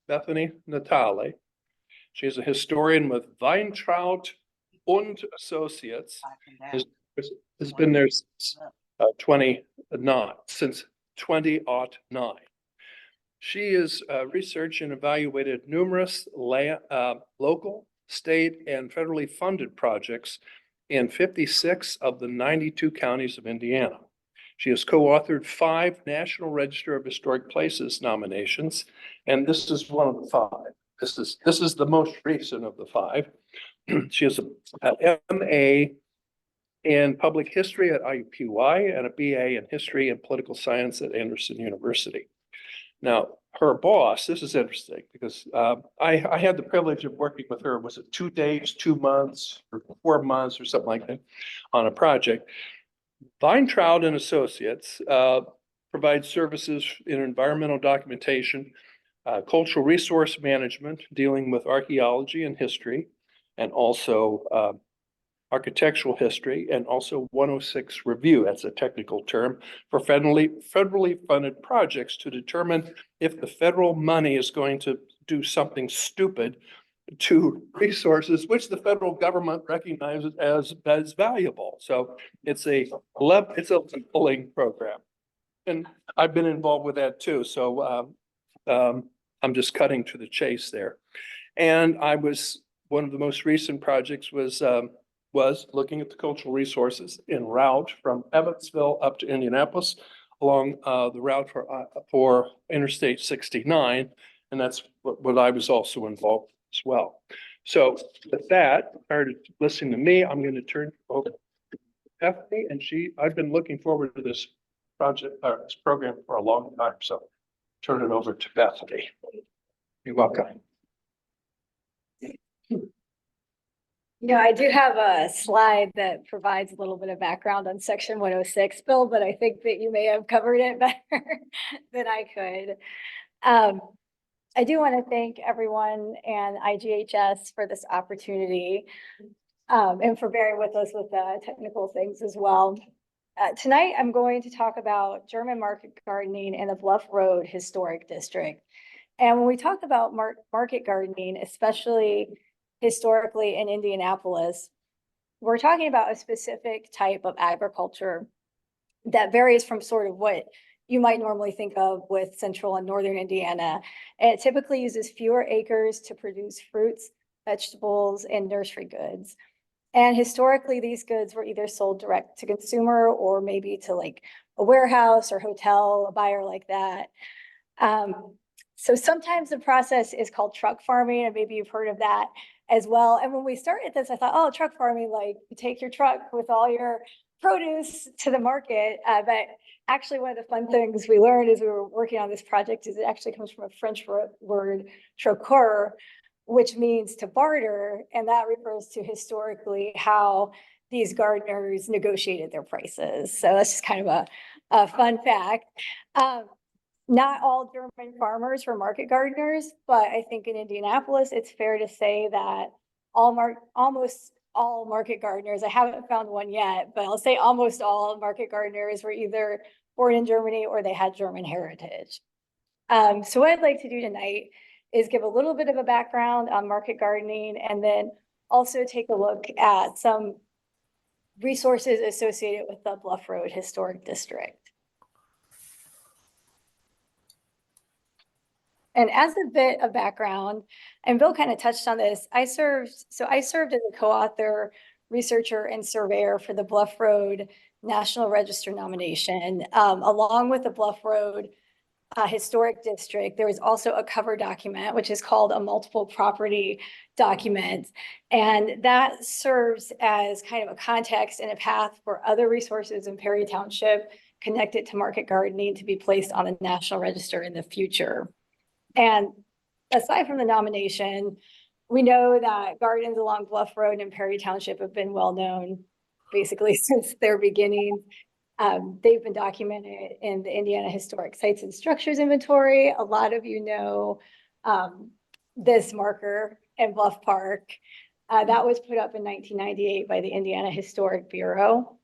Bethany Natale. She is a historian with Weintraut und Associates. Has been there since 2009. She has researched and evaluated numerous local, state, and federally funded projects in 56 of the 92 counties of Indiana. She has co-authored 5 National Register of Historic Places nominations, and this is one of the 5. This is the most recent of the 5. She has a MA in Public History at IUPUI and a BA in History and Political Science at Anderson University. Now, her boss, this is interesting because I had the privilege of working with her. Was it 2 days, 2 months, or 4 months, or something like that, on a project? Weintraut and Associates provides services in environmental documentation, cultural resource management, dealing with archaeology and history, and also architectural history, and also 106 review, that's a technical term, for federally funded projects to determine if the federal money is going to do something stupid to resources which the federal government recognizes as valuable. So it's a leveling program. And I've been involved with that too. So I'm just cutting to the chase there. And one of the most recent projects was looking at the cultural resources en route from Evansville up to Indianapolis along the route for Interstate 69. And that's what I was also involved with as well. So with that, prior to listening to me, I'm going to turn over to Bethany, and I've been looking forward to this project or this program for a long time. So turn it over to Bethany. You're welcome. I do have a slide that provides a little bit of background on Section 106, Bill, but I think that you may have covered it better than I could. I do want to thank everyone and IGHS for this opportunity and for bearing with us with the technical things as well. Tonight, I'm going to talk about German market gardening in the Bluff Road Historic District. And when we talk about market gardening, especially historically in Indianapolis, we're talking about a specific type of agriculture that varies from sort of what you might normally think of with central and northern Indiana. And it typically uses fewer acres to produce fruits, vegetables, and nursery goods. And historically, these goods were either sold direct to consumer or maybe to like a warehouse or hotel, a buyer like that. So sometimes the process is called truck farming, and maybe you've heard of that as well. And when we started this, I thought, oh, truck farming, like you take your truck with all your produce to the market. But actually, one of the fun things we learned as we were working on this project is it actually comes from a French word, troqueur, which means to barter. And that refers to historically how these gardeners negotiated their prices. So that's just kind of a fun fact. Not all German farmers were market gardeners, but I think in Indianapolis, it's fair to say that almost all market gardeners, I haven't found one yet, but I'll say almost all market gardeners were either born in Germany or they had German heritage. So what I'd like to do tonight is give a little bit of a background on market gardening and then also take a look at some resources associated with the Bluff Road Historic District. And as a bit of background, and Bill kind of touched on this, I served as a co-author, researcher, and surveyor for the Bluff Road National Register nomination. Along with the Bluff Road Historic District, there was also a cover document, which is called a multiple property document. And that serves as kind of a context and a path for other resources in Perry Township connected to market gardening to be placed on the National Register in the future. And aside from the nomination, we know that gardens along Bluff Road in Perry Township have been well known basically since their beginning. They've been documented in the Indiana Historic Sites and Structures Inventory. A lot of you know this marker in Bluff Park. That was put up in 1998 by the Indiana Historic Bureau.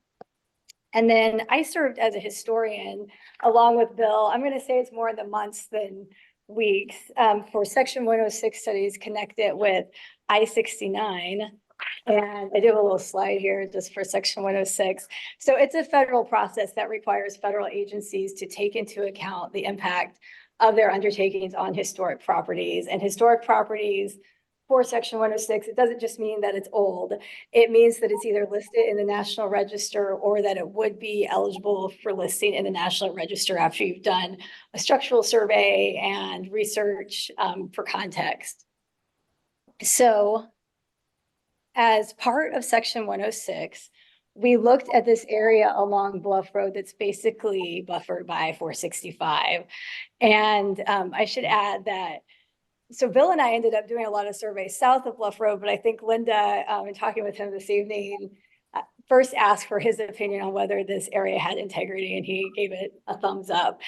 And then I served as a historian along with Bill. I'm going to say it's more in the months than weeks, for section 106 studies, connect it with I-69. And I do have a little slide here just for section 106. So it's a federal process that requires federal agencies to take into account the impact of their undertakings on historic properties. And historic properties for section 106, it doesn't just mean that it's old. It means that it's either listed in the National Register or that it would be eligible for listing in the National Register after you've done a structural survey and research for context. So as part of section 106, we looked at this area along Bluff Road that's basically buffered by 465. And I should add that, so Bill and I ended up doing a lot of surveys south of Bluff Road, but I think Linda, in talking with him this evening, first asked for his opinion on whether this area had integrity, and he gave it a thumbs up.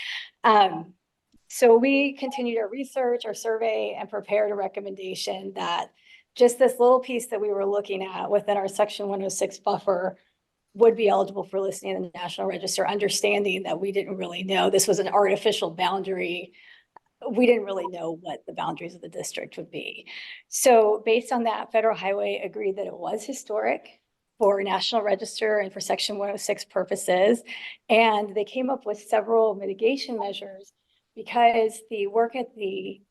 So we continued our research, our survey, and prepared a recommendation that just this little piece that we were looking at within our section 106 buffer would be eligible for listing in the National Register, understanding that we didn't really know. This was an artificial boundary. We didn't really know what the boundaries of the district would be. So based on that, Federal Highway agreed that it was historic for National Register and for section 106 purposes. And they came up with several mitigation measures because the work at the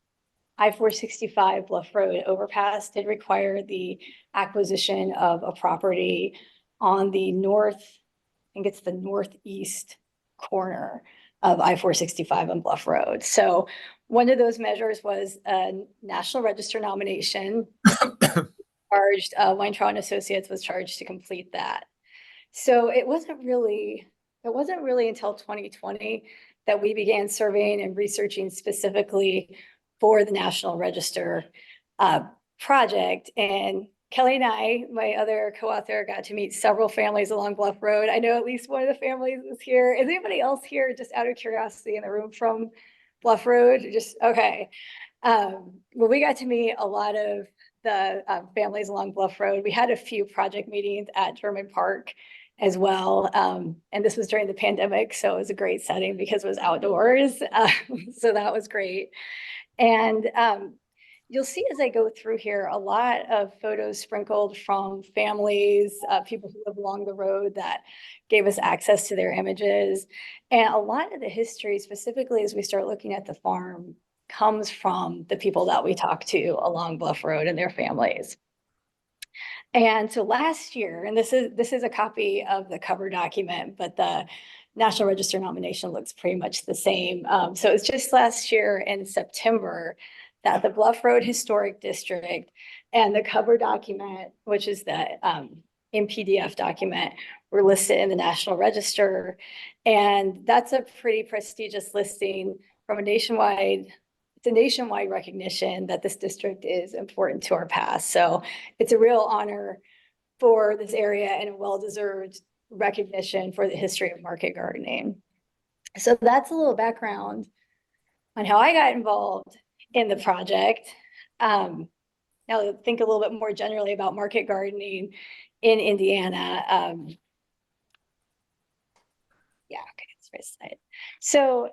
I-465 Bluff Road overpass did require the acquisition of a property on the north, I think it's the northeast corner of I-465 and Bluff Road. So one of those measures was a National Register nomination. Charged, Weintraub and Associates was charged to complete that. So it wasn't really until 2020 that we began surveying and researching specifically for the National Register project. And Kelly and I, my other co-author, got to meet several families along Bluff Road. I know at least one of the families is here. Is anybody else here, just out of curiosity, in the room from Bluff Road? Just, okay. Well, we got to meet a lot of the families along Bluff Road. We had a few project meetings at German Park as well. And this was during the pandemic, so it was a great setting because it was outdoors. So that was great. And you'll see as I go through here, a lot of photos sprinkled from families, people who live along the road that gave us access to their images. And a lot of the history, specifically as we start looking at the farm, comes from the people that we talk to along Bluff Road and their families. And so last year, and this is a copy of the cover document, but the National Register nomination looks pretty much the same. So it's just last year in September that the Bluff Road Historic District and the cover document, which is the MPDF document, were listed in the National Register. And that's a pretty prestigious listing from a nationwide. It's a nationwide recognition that this district is important to our past. So it's a real honor for this area and a well-deserved recognition for the history of market gardening. So that's a little background on how I got involved in the project. Now think a little bit more generally about market gardening in Indiana. Yeah, okay, it's right side. So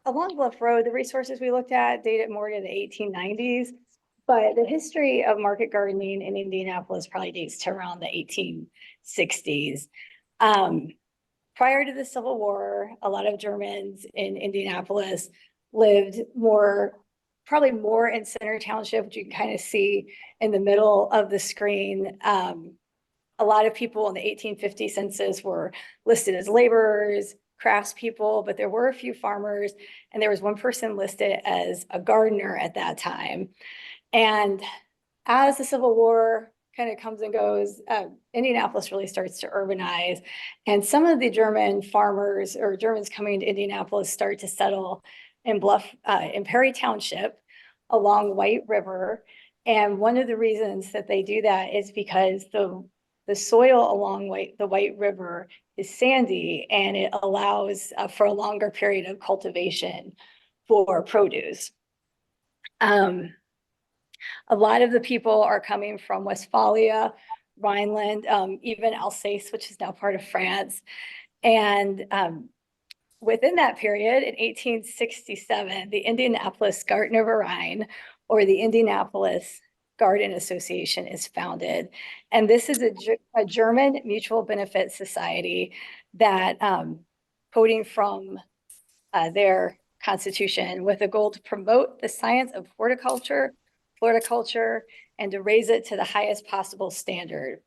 along Bluff Road, the resources we looked at dated more to the 1890s, but the history of market gardening in Indianapolis probably dates to around the 1860s. Prior to the Civil War, a lot of Germans in Indianapolis lived probably more in Center Township, which you can kind of see in the middle of the screen. A lot of people in the 1850 census were listed as laborers, craftspeople, but there were a few farmers, and there was one person listed as a gardener at that time. And as the Civil War kind of comes and goes, Indianapolis really starts to urbanize. And some of the German farmers or Germans coming to Indianapolis start to settle in in Perry Township along White River. And one of the reasons that they do that is because the soil along the White River is sandy, and it allows for a longer period of cultivation for produce. A lot of the people are coming from Westphalia, Rhineland, even Alsace, which is now part of France. And within that period, in 1867, the Indianapolis Garden of Orion, or the Indianapolis Garden Association, is founded. And this is a German mutual benefit society that, quoting from their constitution, with a goal to promote the science of horticulture, floriculture, and to raise it to the highest possible standard.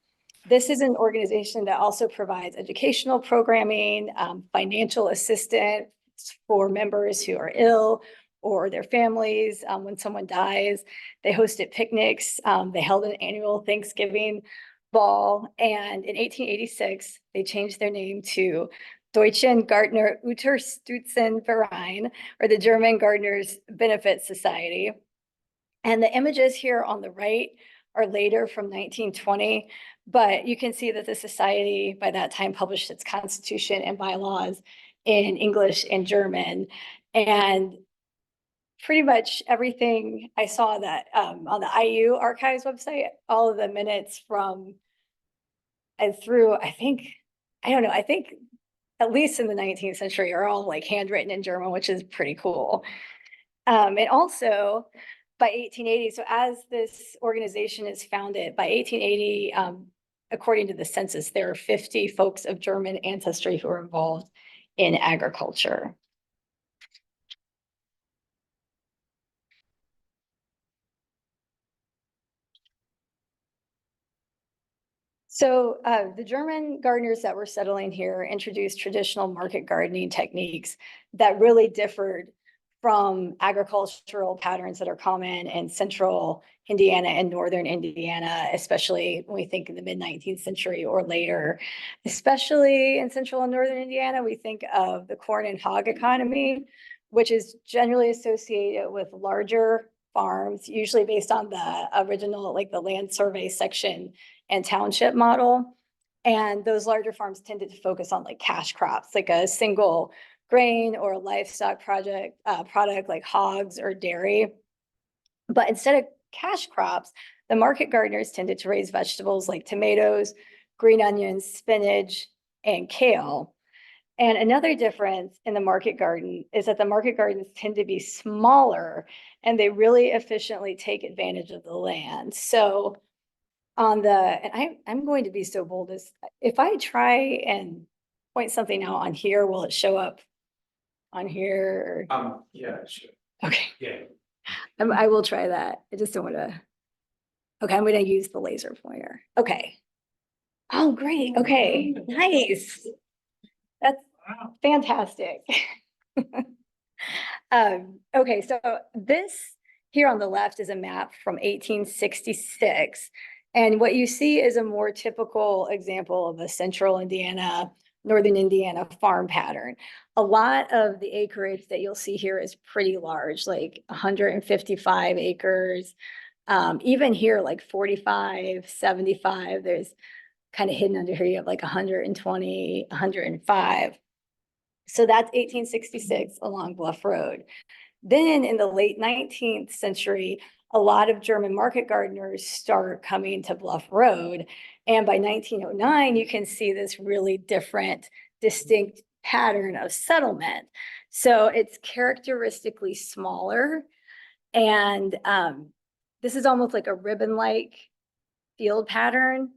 This is an organization that also provides educational programming, financial assistance for members who are ill or their families. When someone dies, they hosted picnics. They held an annual Thanksgiving ball. And in 1886, they changed their name to Deutschen Gartner Unterstützungsverein, or the German Gardeners Benefit Society. And the images here on the right are later from 1920, but you can see that the society by that time published its constitution and bylaws in English and German. And pretty much everything I saw that on the IU archives website, all of the minutes from and through, I think at least in the 19th century are all like handwritten in German, which is pretty cool. And also by 1880, so as this organization is founded, by 1880, according to the census, there are 50 folks of German ancestry who are involved in agriculture. So the German gardeners that were settling here introduced traditional market gardening techniques that really differed from agricultural patterns that are common in central Indiana and northern Indiana, especially when we think in the mid-19th century or later. Especially in central and northern Indiana, we think of the corn and hog economy, which is generally associated with larger farms, usually based on the original, like the land survey section and township model. And those larger farms tended to focus on like cash crops, like a single grain or a livestock product like hogs or dairy. But instead of cash crops, the market gardeners tended to raise vegetables like tomatoes, green onions, spinach, and kale. And another difference in the market garden is that the market gardens tend to be smaller and they really efficiently take advantage of the land. So and I'm going to be so bold as, if I try and point something out on here, will it show up on here? Yeah, sure. Okay, Yeah. I will try that. I just don't want to. Okay, I'm going to use the laser pointer. Okay. Oh, great. Okay, nice. That's fantastic. Okay, so this here on the left is a map from 1866. And what you see is a more typical example of a central Indiana, northern Indiana farm pattern. A lot of the acreage that you'll see here is pretty large, like 155 acres. Even here, like 45, 75, there's kind of hidden under here, you have like 120, 105. So that's 1866 along Bluff Road. Then in the late 19th century, a lot of German market gardeners start coming to Bluff Road. And by 1909, you can see this really different, distinct pattern of settlement. So it's characteristically smaller. And this is almost like a ribbon-like field pattern.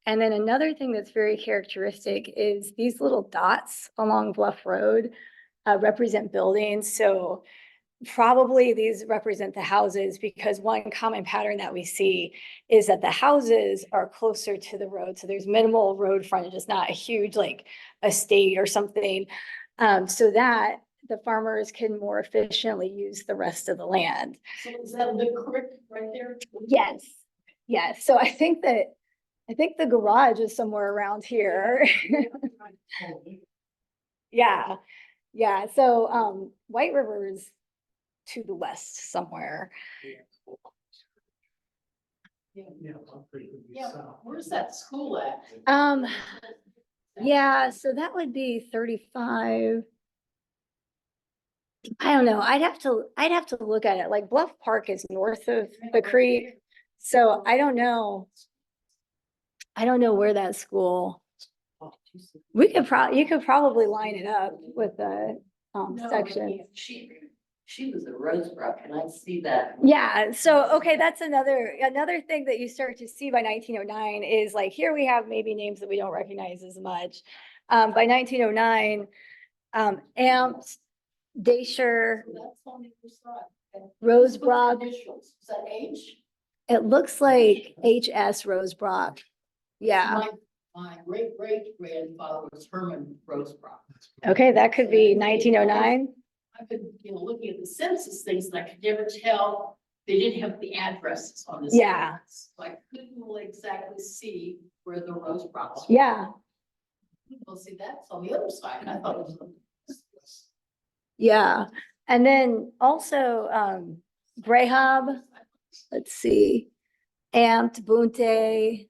And then another thing that's very characteristic is these little dots along Bluff Road represent buildings. So probably these represent the houses, because one common pattern that we see is that the houses are closer to the road. So there's minimal road frontage. It's not a huge like estate or something, so that the farmers can more efficiently use the rest of the land. So is that the creek right there? Yes, yes. So I think the garage is somewhere around here. Yeah, yeah. So White River is to the west somewhere. Yeah, where's that school at? Yeah, so that would be 35. I don't know. I'd have to look at it. Like Bluff Park is north of the creek. So I don't know. I don't know where that school You could probably line it up with the, No, section. she was a Rosebrook and I see that. Yeah, so, okay, that's another thing that you start to see by 1909 is like, here we have maybe names that we don't recognize as much. By 1909, Amps, Dasher, That's on the other side. Okay. Rosebrook. Initials, is that H? It looks like HS Rosebrook. Yeah, My great grandfather was Herman Rosebrook. okay, that could be 1909. I've been, looking at the census things and I could never tell, they didn't have the addresses on this. Yeah. So I couldn't really exactly see where the Rosebrocks. were. Yeah, Well, see, that's on the other side, and I thought it was. yeah. And then also, Graham, let's see, Amped, Bunte.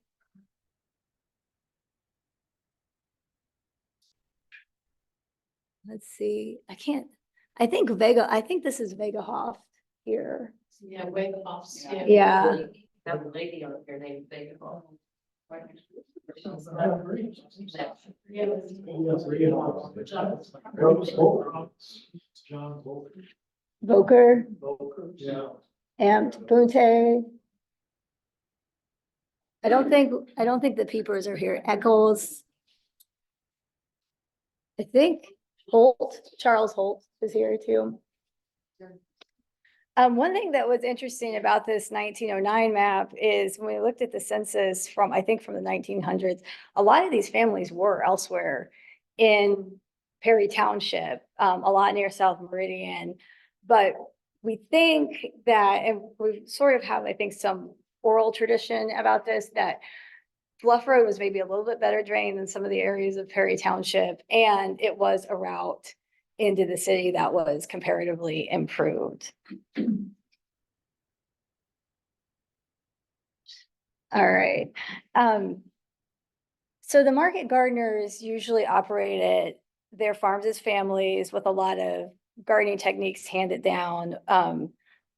Let's see, I think this is Vega Hoff here. Yeah, way off. Yeah. Have a lady on here named Vega Hall. Voker, Yeah. Amped, Bunte. I don't think the Peepers are here. Eccles. I think Charles Holt is here too. One thing that was interesting about this 1909 map is when we looked at the census from, I think from the 1900s, a lot of these families were elsewhere in Perry Township, a lot near South Meridian. But we think that, and we sort of have, I think, some oral tradition about this, that Bluff Road was maybe a little bit better drained than some of the areas of Perry Township, and it was a route into the city that was comparatively improved. All right. So the market gardeners usually operated their farms as families with a lot of gardening techniques handed down,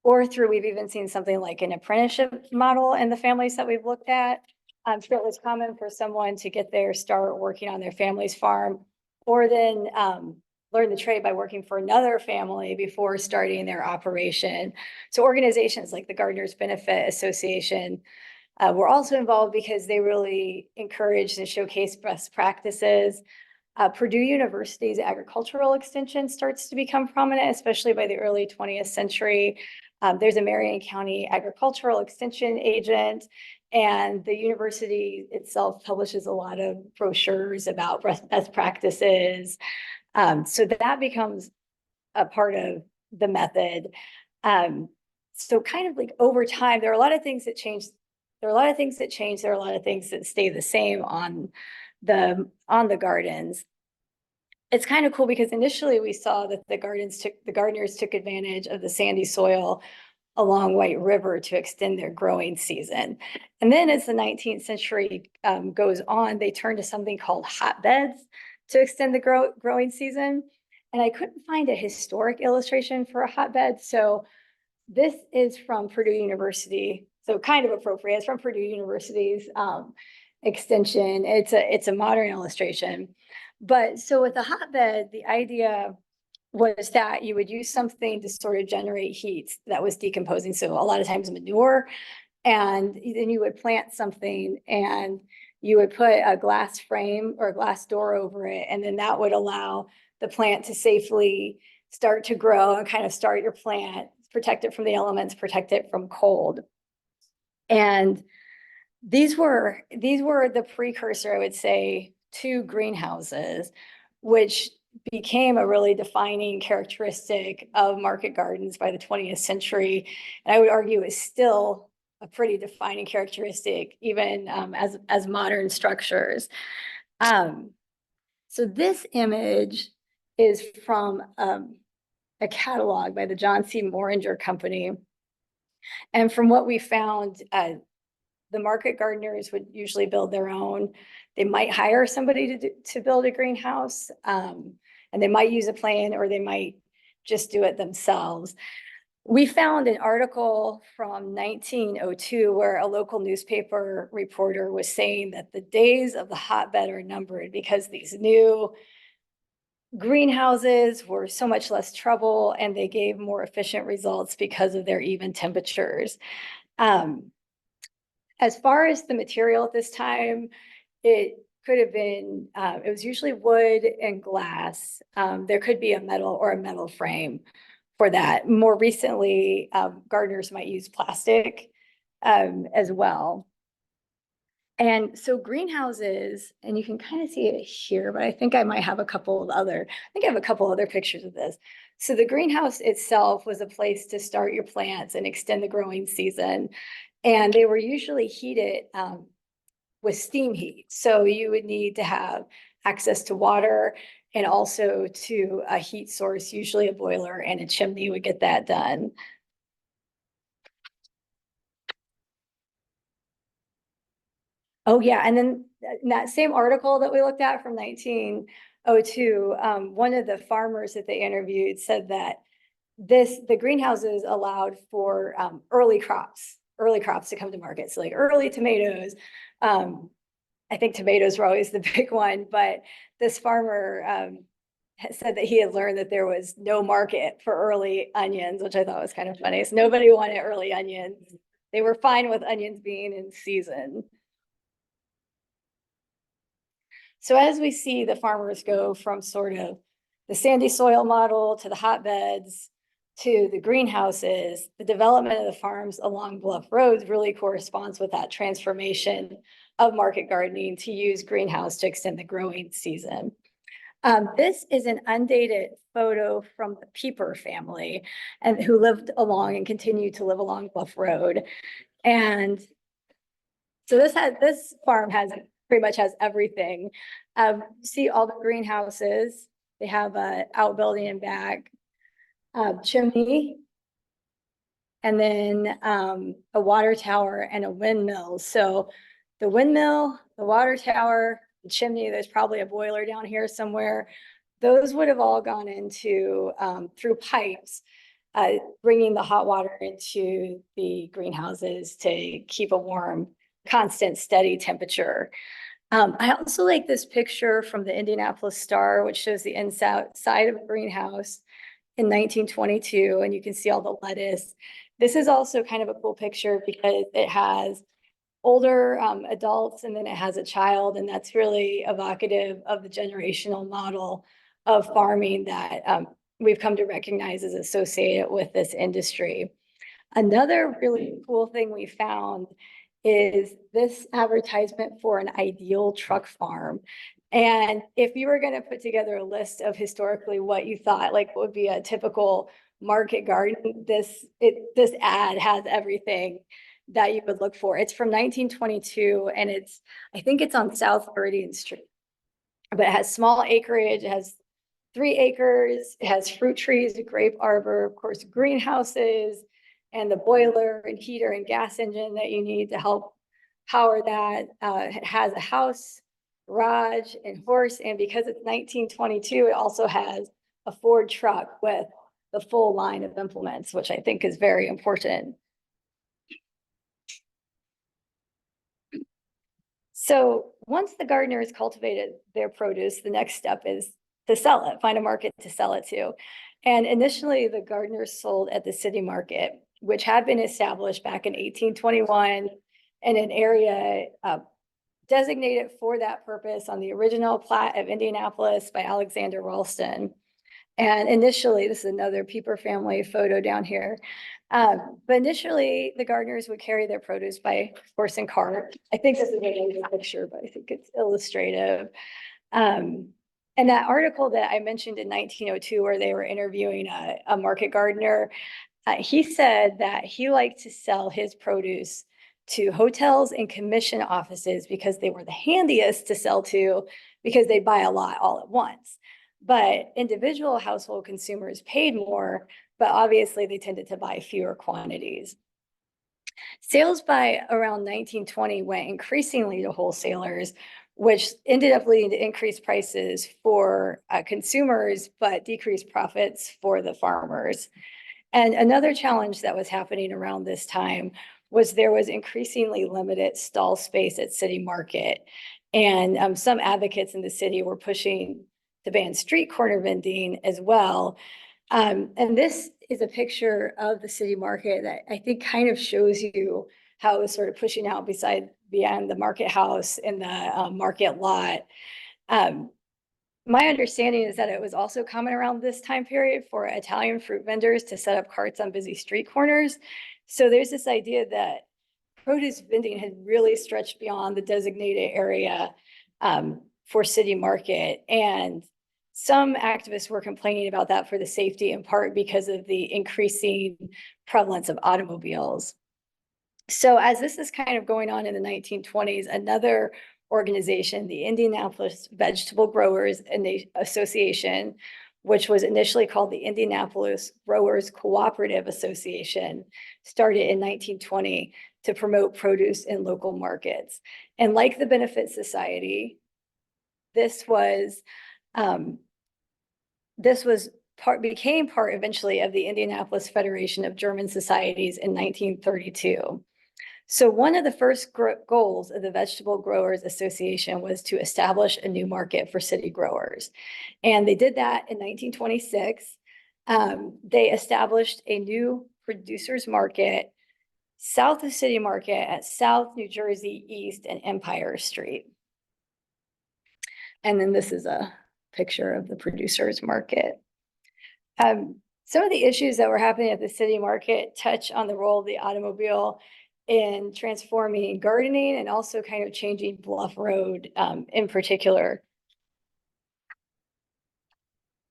or through, we've even seen something like an apprenticeship model in the families that we've looked at. So it was common for someone to get their start working on their family's farm, or then learn the trade by working for another family before starting their operation. So organizations like the Gardeners Benefit Association were also involved because they really encouraged and showcased best practices. Purdue University's agricultural extension starts to become prominent, especially by the early 20th century. There's a Marion County agricultural extension agent, and the university itself publishes a lot of brochures about best practices. So that becomes a part of the method. So kind of like over time, there are a lot of things that change. There are a lot of things that change. There are a lot of things that stay the same on the gardens. It's kind of cool because initially we saw that the gardeners took advantage of the sandy soil along White River to extend their growing season. And then as the 19th century goes on, they turned to something called hotbeds to extend the growing season. And I couldn't find a historic illustration for a hotbed. So this is from Purdue University. So kind of appropriate. It's from Purdue University's extension. It's a modern illustration. But so with a hotbed, the idea was that you would use something to sort of generate heat that was decomposing. So a lot of times manure, and then you would plant something and you would put a glass frame or a glass door over it. And then that would allow the plant to safely start to grow and kind of start your plant, protect it from the elements, protect it from cold. And these were the precursor, I would say, to greenhouses, which became a really defining characteristic of market gardens by the 20th century. And I would argue is still a pretty defining characteristic, even as modern structures. So this image is from a catalog by the John C. Moringer Company. And from what we found, the market gardeners would usually build their own. They might hire somebody to build a greenhouse, and they might use a plan, or they might just do it themselves. We found an article from 1902 where a local newspaper reporter was saying that the days of the hotbed are numbered because these new greenhouses were so much less trouble and they gave more efficient results because of their even temperatures. As far as the material at this time, it could have been, it was usually wood and glass. There could be a metal frame for that. More recently, gardeners might use plastic as well. And so greenhouses, and you can kind of see it here, but I think I might have a couple of other, I think I have a couple other pictures of this. So the greenhouse itself was a place to start your plants and extend the growing season. And they were usually heated with steam heat. So you would need to have access to water and also to a heat source, usually a boiler and a chimney would get that done. Oh, yeah. And then in that same article that we looked at from 1902, one of the farmers that they interviewed said that the greenhouses allowed for early crops to come to market. So like early tomatoes. I think tomatoes were always the big one, but this farmer said that he had learned that there was no market for early onions, which I thought was kind of funny. So nobody wanted early onions. They were fine with onions being in season. So as we see the farmers go from sort of the sandy soil model to the hotbeds to the greenhouses, the development of the farms along Bluff roads really corresponds with that transformation of market gardening to use greenhouse to extend the growing season. This is an undated photo from the Pieper family and who lived along and continue to live along Bluff Road. And so this farm pretty much has everything. See all the greenhouses. They have a outbuilding in back, chimney, and then a water tower and a windmill. So the windmill, the water tower, the chimney, there's probably a boiler down here somewhere. Those would have all gone into through pipes, bringing the hot water into the greenhouses to keep a warm, constant, steady temperature. I also like this picture from the Indianapolis Star, which shows the inside of a greenhouse in 1922, and you can see all the lettuce. This is also kind of a cool picture because it has older adults and then it has a child, and that's really evocative of the generational model of farming that we've come to recognize as associated with this industry. Another really cool thing we found is this advertisement for an ideal truck farm. And if you were going to put together a list of historically what you thought like would be a typical market garden, this ad has everything that you would look for. It's from 1922 and I think it's on South Meridian Street, but it has small acreage. It has 3 acres. It has fruit trees, a grape arbor, of course, greenhouses, and the boiler and heater and gas engine that you need to help power that. It has a house, garage, and horse. And because it's 1922, it also has a Ford truck with the full line of implements, which I think is very important. So once the gardener has cultivated their produce, the next step is to sell it, find a market to sell it to. And initially the gardeners sold at the city market, which had been established back in 1821 in an area designated for that purpose on the original plat of Indianapolis by Alexander Ralston. And initially, this is another Pieper family photo down here. But initially, the gardeners would carry their produce by horse and cart. I think this is a later picture, but I think it's illustrative. And that article that I mentioned in 1902, where they were interviewing a market gardener, he said that he liked to sell his produce to hotels and commission offices because they were the handiest to sell to because they buy a lot all at once. But individual household consumers paid more, but obviously they tended to buy fewer quantities. Sales by around 1920 went increasingly to wholesalers, which ended up leading to increased prices for consumers, but decreased profits for the farmers. And another challenge that was happening around this time was there was increasingly limited stall space at City Market. And some advocates in the city were pushing to ban street corner vending as well. And this is a picture of the City Market that I think kind of shows you how it was sort of pushing out beyond the market house and the market lot. My understanding is that it was also common around this time period for Italian fruit vendors to set up carts on busy street corners. So there's this idea that produce vending had really stretched beyond the designated area for City Market. And some activists were complaining about that for the safety, in part because of the increasing prevalence of automobiles. So as this is kind of going on in the 1920s, another organization, the Indianapolis Vegetable Growers Association, which was initially called the Indianapolis Growers Cooperative Association, started in 1920 to promote produce in local markets. And like the Benefit Society, this became part eventually of the Indianapolis Federation of German Societies in 1932. So one of the first goals of the Vegetable Growers Association was to establish a new market for city growers. And they did that in 1926. They established a new producers market south of City Market at South New Jersey East and Empire Street. And then this is a picture of the producers market. Some of the issues that were happening at the City Market touch on the role of the automobile in transforming gardening and also kind of changing Bluff Road in particular.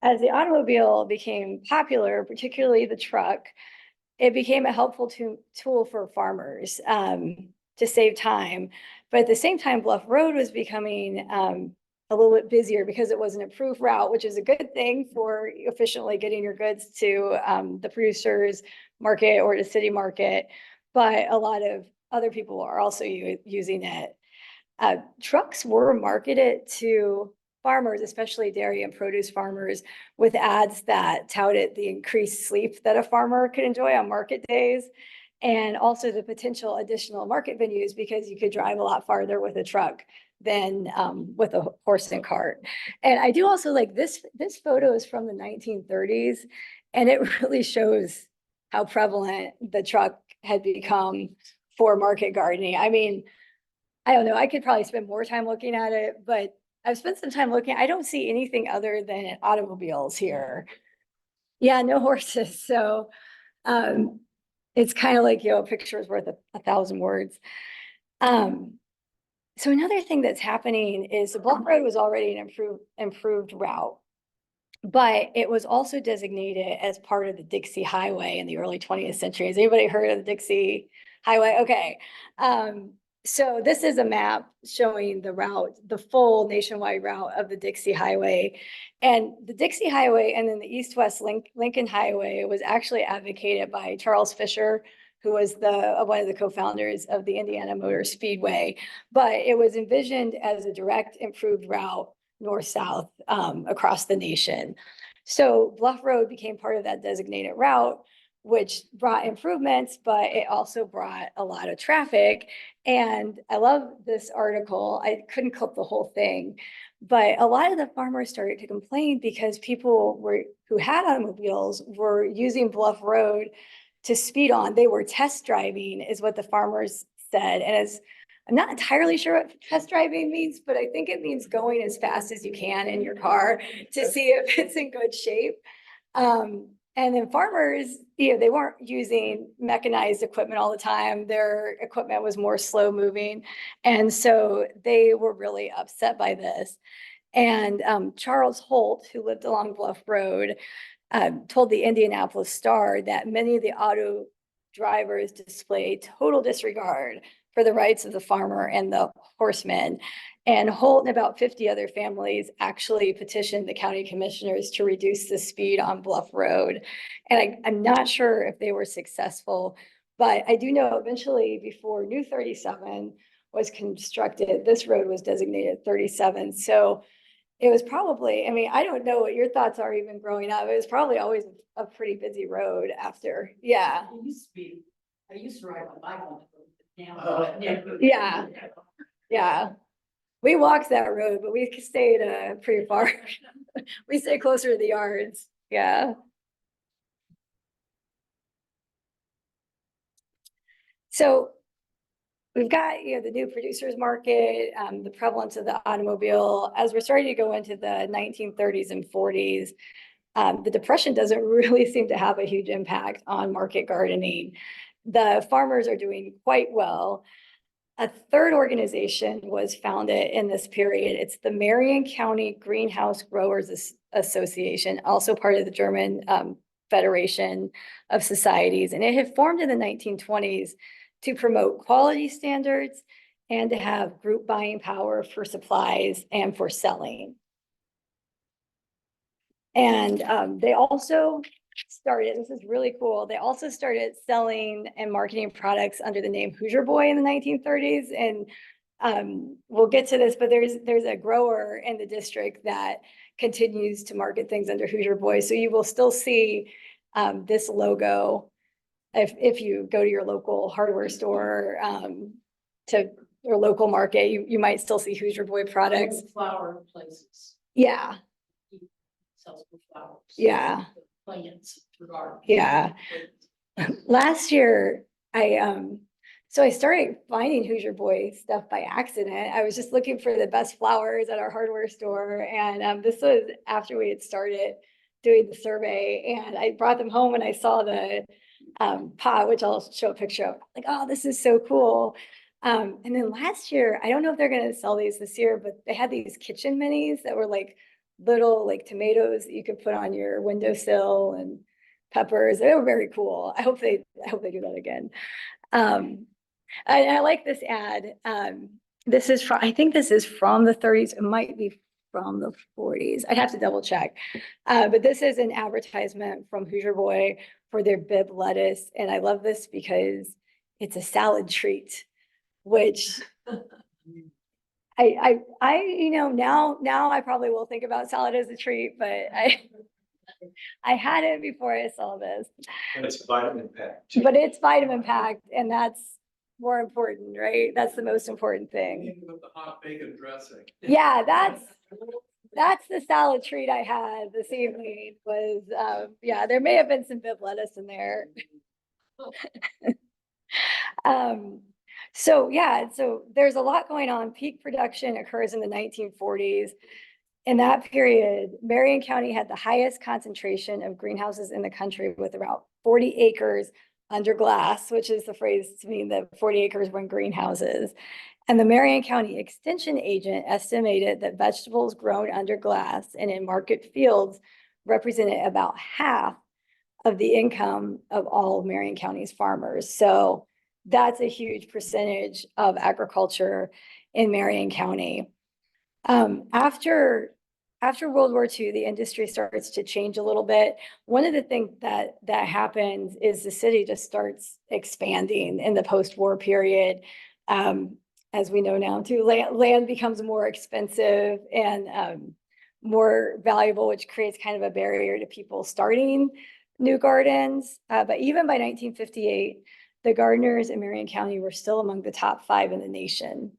As the automobile became popular, particularly the truck, it became a helpful tool for farmers to save time. But at the same time, Bluff Road was becoming a little bit busier because it was an approved route, which is a good thing for efficiently getting your goods to the producers market or the City Market. But a lot of other people are also using it. Trucks were marketed to farmers, especially dairy and produce farmers, with ads that touted the increased sleep that a farmer could enjoy on market days, and also the potential additional market venues because you could drive a lot farther with a truck than with a horse and cart. And I do also like this photo is from the 1930s, and it really shows how prevalent the truck had become for market gardening. I mean, I don't know, I could probably spend more time looking at it, but I've spent some time looking. I don't see anything other than automobiles here. Yeah, no horses. So it's kind of like, a picture is worth a thousand words. So another thing that's happening is the Bluff Road was already an improved route, but it was also designated as part of the Dixie Highway in the early 20th century. Has anybody heard of the Dixie Highway? Okay. So this is a map showing the route, the full nationwide route of the Dixie Highway. And the Dixie Highway and then the East-West Lincoln Highway was actually advocated by Charles Fisher, who was one of the co-founders of the Indiana Motor Speedway. But it was envisioned as a direct improved route north-south across the nation. So Bluff Road became part of that designated route, which brought improvements, but it also brought a lot of traffic. And I love this article. I couldn't clip the whole thing, but a lot of the farmers started to complain because people who had automobiles were using Bluff Road to speed on. They were test driving, is what the farmers said. And I'm not entirely sure what test driving means, but I think it means going as fast as you can in your car to see if it's in good shape. And then farmers, they weren't using mechanized equipment all the time. Their equipment was more slow moving. And so they were really upset by this. And Charles Holt, who lived along Bluff Road, told the Indianapolis Star that many of the auto drivers display total disregard for the rights of the farmer and the horsemen. And Holt and about 50 other families actually petitioned the county commissioners to reduce the speed on Bluff Road. And I'm not sure if they were successful, but I do know eventually before New 37 was constructed, this road was designated 37. So it was probably, I mean, I don't know what your thoughts are even growing up. It was probably always a pretty busy road after. Yeah. It used to be, I used to ride my bike on it, but now. Yeah. Yeah. We walked that road, but we stayed pretty far. We stayed closer to the yards. Yeah. So we've got, the new producers market, the prevalence of the automobile. As we're starting to go into the 1930s and 40s, the Depression doesn't really seem to have a huge impact on market gardening. The farmers are doing quite well. A third organization was founded in this period. It's the Marion County Greenhouse Growers Association, also part of the German Federation of Societies. And it had formed in the 1920s to promote quality standards and to have group buying power for supplies and for selling. And they also started, this is really cool, they also started selling and marketing products under the name Hoosier Boy in the 1930s. And we'll get to this, but there's a grower in the district that continues to market things under Hoosier Boy. So you will still see this logo if you go to your local hardware store or local market, you might still see Hoosier Boy products. Flower places. Yeah. Sells for flowers. Yeah. Plants for garden. Yeah. Last year, I started finding Hoosier Boy stuff by accident. I was just looking for the best flowers at our hardware store. And this was after we had started doing the survey. And I brought them home and I saw the pot, which I'll show a picture of. Like, oh, this is so cool. And then last year, I don't know if they're going to sell these this year, but they had these kitchen minis that were like little like tomatoes that you could put on your windowsill and peppers. They were very cool. I hope they do that again. I like this ad. This is from, I think this is from the 30s. It might be from the 40s. I'd have to double check. But this is an advertisement from Hoosier Boy for their Bib lettuce. And I love this because it's a salad treat, which now I probably will think about salad as a treat, but I had it before I saw this. But it's vitamin packed. But it's vitamin packed, and that's more important, right? That's the most important thing. With the hot bacon dressing. Yeah, that's the salad treat I had this evening was, there may have been some Bib lettuce in there. So there's a lot going on. Peak production occurs in the 1940s. In that period, Marion County had the highest concentration of greenhouses in the country with about 40 acres under glass, which is the phrase to mean that 40 acres were in greenhouses. And the Marion County Extension agent estimated that vegetables grown under glass and in market fields represented about half of the income of all of Marion County's farmers. So that's a huge percentage of agriculture in Marion County. After World War II, the industry starts to change a little bit. One of the things that happens is the city just starts expanding in the post-war period. As we know now too, land becomes more expensive and more valuable, which creates kind of a barrier to people starting new gardens. But even by 1958, the gardeners in Marion County were still among the top 5 in the nation.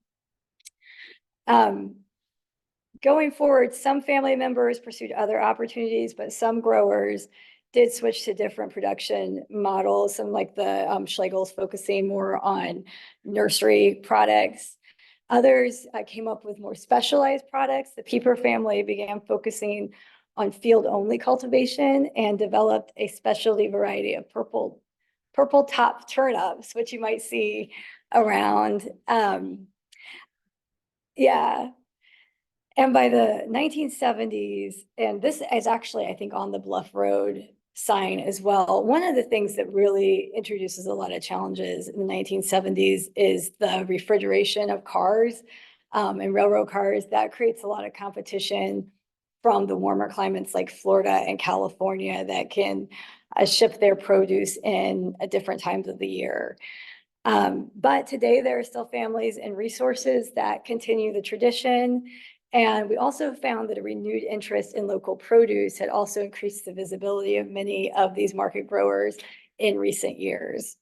Going forward, some family members pursued other opportunities, but some growers did switch to different production models. Some like the Schlegels focusing more on nursery products. Others came up with more specialized products. The Pieper family began focusing on field-only cultivation and developed a specialty variety of purple top turnips, which you might see around. And by the 1970s, and this is actually, I think, on the Bluff Road sign as well, one of the things that really introduces a lot of challenges in the 1970s is the refrigeration of cars and railroad cars. That creates a lot of competition from the warmer climates like Florida and California that can ship their produce in at different times of the year. But today there are still families and resources that continue the tradition. And we also found that a renewed interest in local produce had also increased the visibility of many of these market growers in recent years.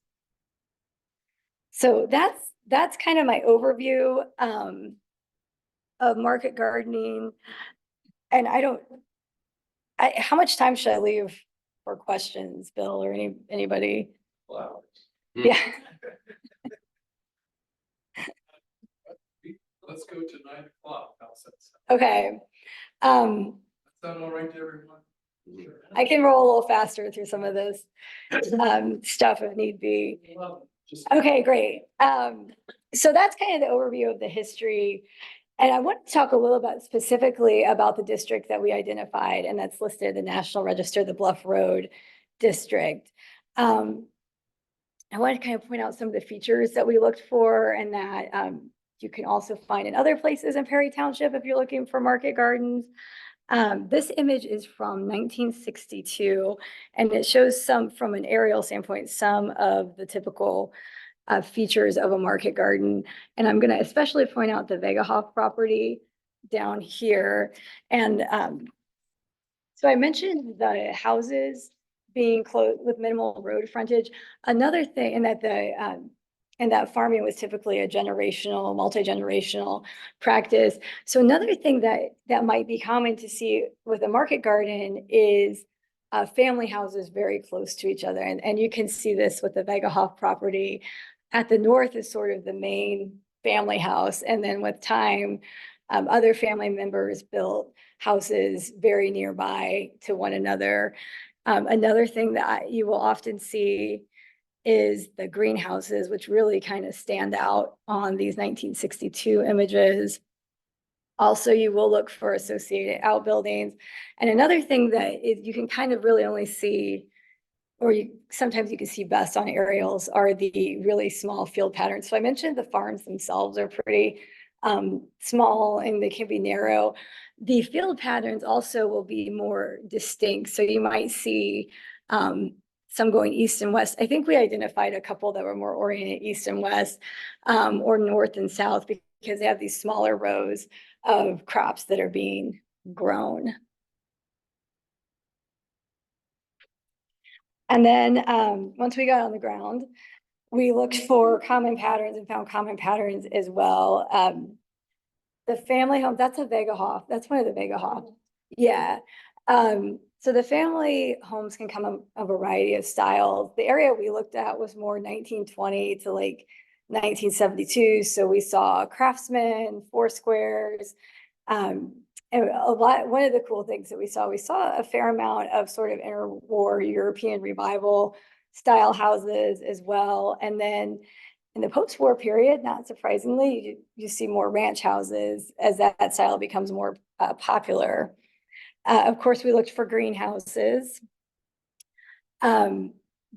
So that's kind of my overview of market gardening. And how much time should I leave for questions, Bill, or anybody? Flowers. Yeah. Let's go to 9 o'clock. How's that sound? Okay. Sound all right to everyone? I can roll a little faster through some of this stuff if need be. Just- Okay, great. So that's kind of the overview of the history. And I want to talk a little bit specifically about the district that we identified, and that's listed in the National Register, the Bluff Road District. I want to kind of point out some of the features that we looked for and that you can also find in other places in Perry Township if you're looking for market gardens. This image is from 1962, and it shows some, from an aerial standpoint, some of the typical features of a market garden. And I'm going to especially point out the Vegahoff property down here. And so I mentioned the houses being close with minimal road frontage. Another thing, and that farming was typically a generational, multi-generational practice. So another thing that might be common to see with a market garden is family houses very close to each other. And you can see this with the Vegahoff property. At the north is sort of the main family house. And then with time, other family members built houses very nearby to one another. Another thing that you will often see is the greenhouses, which really kind of stand out on these 1962 images. Also, you will look for associated outbuildings. And another thing that is you can kind of really only see, or sometimes you can see best on aerials, are the really small field patterns. So I mentioned the farms themselves are pretty small and they can be narrow. The field patterns also will be more distinct. So you might see some going east and west. I think we identified a couple that were more oriented east and west, or north and south, because they have these smaller rows of crops that are being grown. And then once we got on the ground, we looked for common patterns and found common patterns as well. The family home, that's a Vegahoff. That's one of the Vegahoff. Yeah. So the family homes can come in a variety of styles. The area we looked at was more 1920 to like 1972. So we saw craftsmen, four squares, and one of the cool things that we saw a fair amount of sort of interwar European revival style houses as well. And then in the post-war period, not surprisingly, you see more ranch houses as that style becomes more popular. Of course, we looked for greenhouses.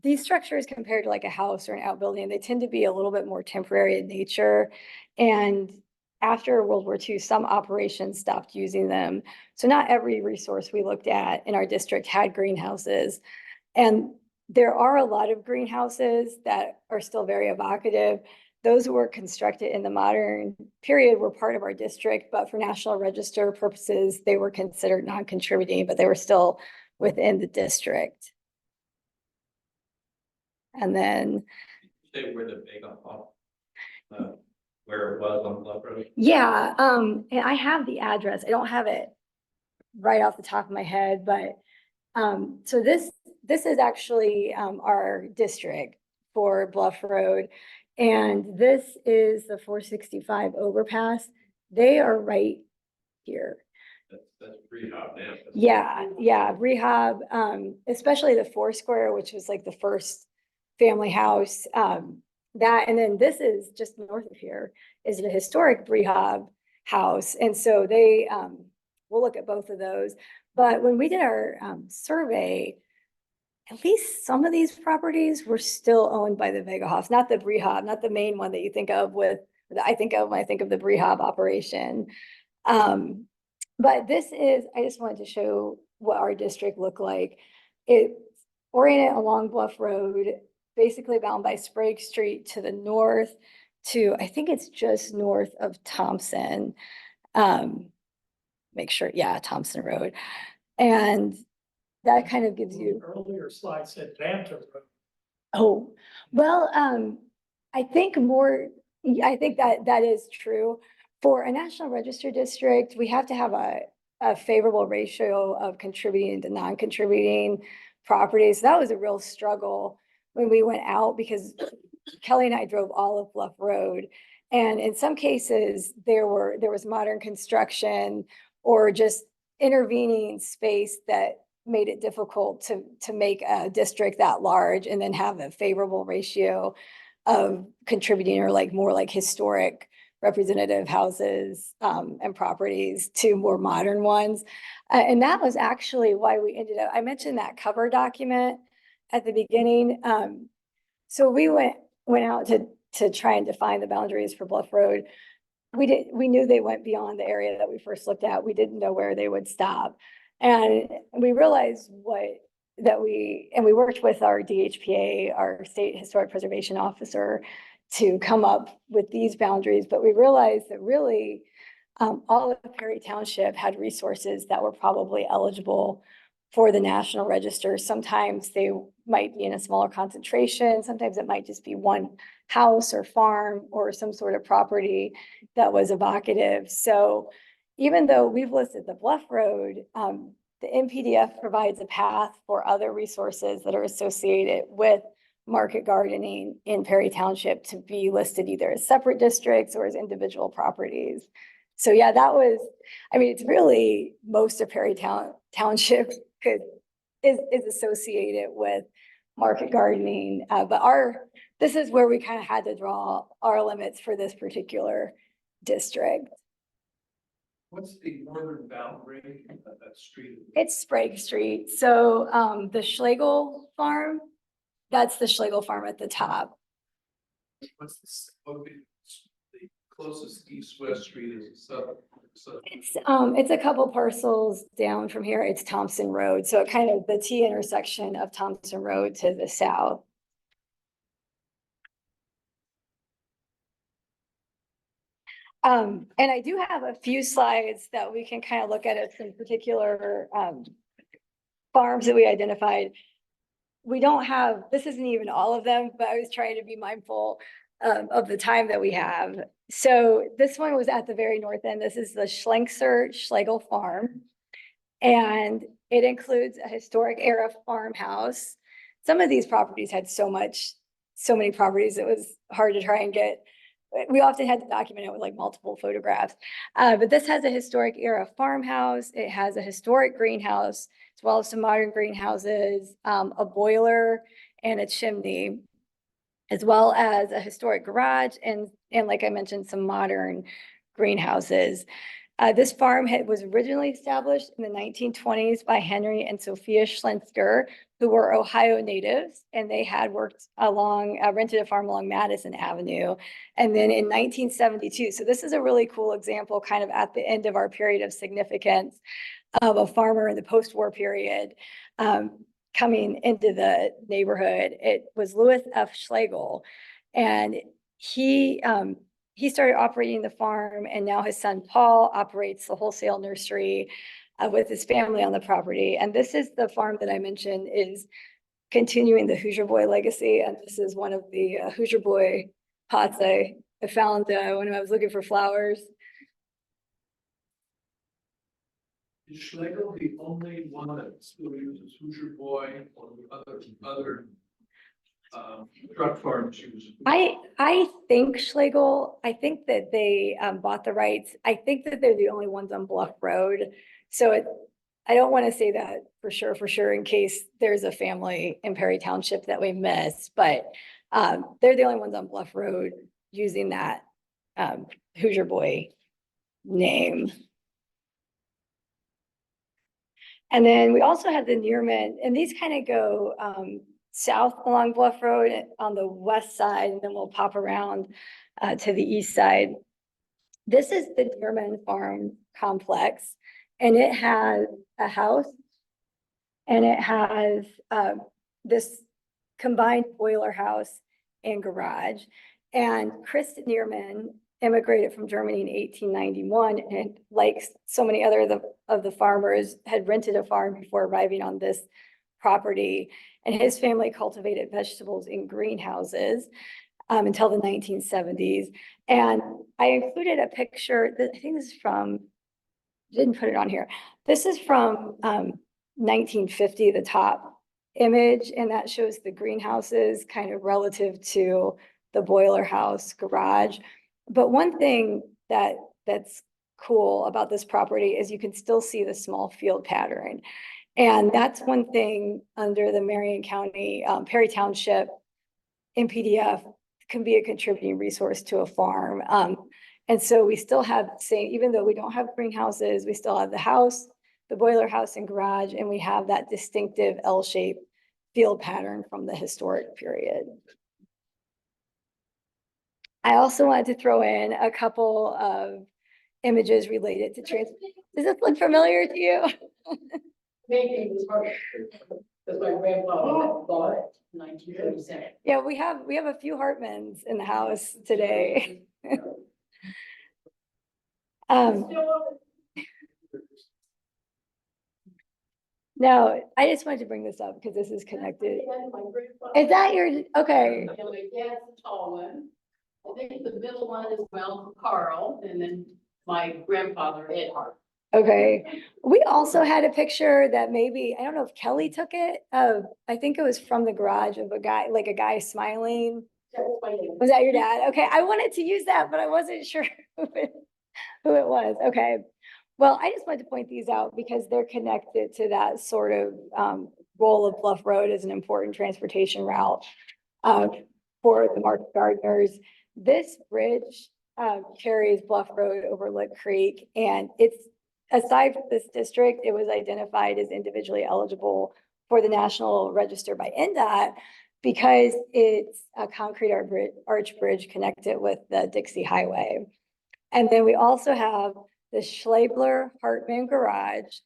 These structures compared to like a house or an outbuilding, they tend to be a little bit more temporary in nature. And after World War II, some operations stopped using them. So not every resource we looked at in our district had greenhouses. And there are a lot of greenhouses that are still very evocative. Those who were constructed in the modern period were part of our district, but for National Register purposes, they were considered non-contributing, but they were still within the district. And then, Say where the where it was on Bluff Road. yeah, and I have the address. I don't have it right off the top of my head, but so this is actually our district for Bluff Road. And this is the 465 overpass. They are right here. That's rehab now. Yeah, rehab, especially the four square, which was like the first family house. That, and then this is just north of here is the historic rehab house. And so we'll look at both of those. But when we did our survey, at least some of these properties were still owned by the Vegahoffs, not the rehab, not the main one that you think of that I think of when I think of the rehab operation. But I just wanted to show what our district looked like. It's oriented along Bluff Road, basically bound by Sprague Street to the north to, I think it's just north of Thompson. make sure, yeah, Thompson Road. And that kind of gives you. Earlier slide said Banter Road. Oh, well, I think I think that that is true. For a National Register district, we have to have a favorable ratio of contributing to non-contributing properties. That was a real struggle when we went out because Kelly and I drove all of Bluff Road. And in some cases, there was modern construction or just intervening space that made it difficult to make a district that large and then have a favorable ratio of contributing or like more like historic representative houses and properties to more modern ones. And that was actually why we ended up, I mentioned that cover document at the beginning. So we went out to try and define the boundaries for Bluff Road. We knew they went beyond the area that we first looked at. We didn't know where they would stop. And we realized we worked with our DHPA, our State Historic Preservation Officer, to come up with these boundaries. But we realized that really all of Perry Township had resources that were probably eligible for the National Register. Sometimes they might be in a smaller concentration. Sometimes it might just be one house or farm or some sort of property that was evocative. So even though we've listed the Bluff Road, the NPDF provides a path for other resources that are associated with market gardening in Perry Township to be listed either as separate districts or as individual properties. So yeah, it's really most of Perry Township is associated with market gardening. But this is where we kind of had to draw our limits for this particular district. What's the northern boundary of that street? It's Sprague Street. So the Schlegel farm, that's the Schlegel farm at the top. What would be the closest east-west street is a sub? It's a couple parcels down from here. It's Thompson Road. So it kind of the T intersection of Thompson Road to the south. And I do have a few slides that we can kind of look at some particular farms that we identified. We don't have, this isn't even all of them, but I was trying to be mindful of the time that we have. So this one was at the very north end. This is the Schlenkser Schlegel Farm. And it includes a historic era farmhouse. Some of these properties had so many properties, it was hard to try and get. We often had to document it with like multiple photographs. But this has a historic era farmhouse. It has a historic greenhouse, as well as some modern greenhouses, a boiler and a chimney, as well as a historic garage and like I mentioned, some modern greenhouses. This farm was originally established in the 1920s by Henry and Sophia Schlensker, who were Ohio natives, and they had worked rented a farm along Madison Avenue. And then in 1972, so this is a really cool example kind of at the end of our period of significance of a farmer in the post-war period coming into the neighborhood. It was Louis F. Schlegel, and he started operating the farm, and now his son Paul operates the wholesale nursery with his family on the property. And this is the farm that I mentioned is continuing the Hoosier Boy legacy. And this is one of the Hoosier Boy pots I found when I was looking for flowers. Is Schlegel the only one that still uses Hoosier Boy, or the other truck farms use? I think Schlegel, I think that they bought the rights. I think that they're the only ones on Bluff Road. So I don't want to say that for sure, in case there's a family in Perry Township that we miss, but they're the only ones on Bluff Road using that Hoosier Boy name. And then we also have the Nearman, and these kind of go south along Bluff Road on the west side, and then we'll pop around to the east side. This is the Nearman Farm Complex, and it has a house, and it has this combined boiler house and garage. And Chris Nearman immigrated from Germany in 1891, and like so many other of the farmers had rented a farm before arriving on this property. And his family cultivated vegetables in greenhouses until the 1970s. And I included a picture that I think this is from, didn't put it on here. This is from 1950, the top image, and that shows the greenhouses kind of relative to the boiler house garage. But one thing that's cool about this property is you can still see the small field pattern. And that's one thing under the Marion County, Perry Township NPDF can be a contributing resource to a farm. And so we still have, even though we don't have greenhouses, we still have the house, the boiler house and garage, and we have that distinctive L-shaped field pattern from the historic period. I also wanted to throw in a couple of images related to trans. Does this look familiar to you? Maybe it was hard, because my grandfather bought it in 1937. Yeah, we have a few Hartmans in the house today. No, I just wanted to bring this up because this is connected. Is that your, okay, And my dad's the tall one. I think the middle one is well Carl, and then my grandfather Ed Hart. okay. We also had a picture that maybe, I don't know if Kelly took it. I think it was from the garage of a guy, like a guy smiling. Was that your dad? Okay, I wanted to use that, but I wasn't sure who it was. Okay. Well, I just wanted to point these out because they're connected to that sort of role of Bluff Road as an important transportation route for the market gardeners. This bridge carries Bluff Road over Lick Creek, and it's, aside from this district, it was identified as individually eligible for the National Register by NDOT because it's a concrete arch bridge connected with the Dixie Highway. And then we also have the Schlabler Hartman Garage.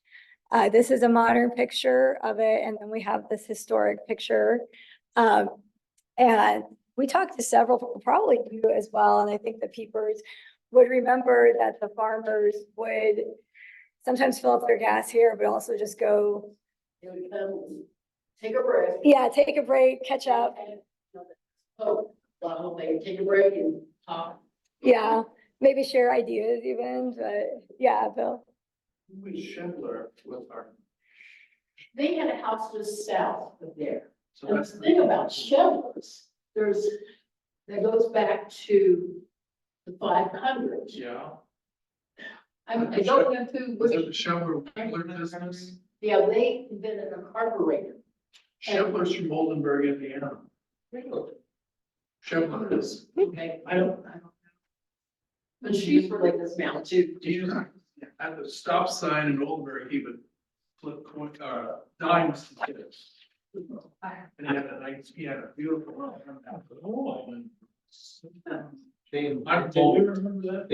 This is a modern picture of it. And then we have this historic picture. And we talked to several people, probably you as well. And I think the peepers would remember that the farmers would sometimes fill up their gas here, but also just go. They would come, take a break. Yeah, take a break, catch up. Oh, well, they take a break and talk. Yeah, maybe share ideas even, but yeah, Bill. Who is Schindler with our? They had a house just south of there. So And that's the thing about Schindler's, that goes back to the 500s. Yeah. I don't know who, Was it the which, Schindler Wheeler business? yeah, they invented a carburetor. Schindler's from Oldenburg, Indiana. Schindler is. Okay, I don't. but she's really this mountain too. Do you, at the stop sign in Oldenburg, he would flip coin, dimes to kids. And he had a nice, he had a beautiful. I do remember that.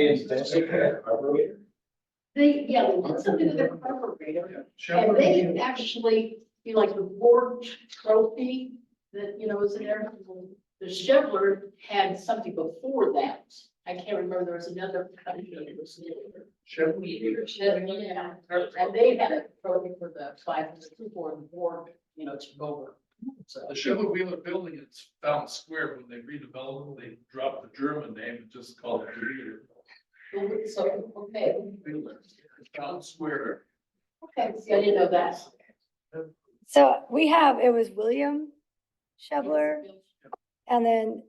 They, yeah, they did something with the carburetor. And Schindler. they actually, like the Ford trophy that, was in there. The Chevrolet had something before that. I can't remember, there was another company that was there. Chevrolet. Yeah, and they had a trophy for the 500 for the board, took over. So, The Schindler Wheeler building is found square. When they redeveloped, they dropped the German name and just called it Wheeler. so, okay, Wheeler. It's found square. okay, see, I didn't know that. So it was William Shebler, and then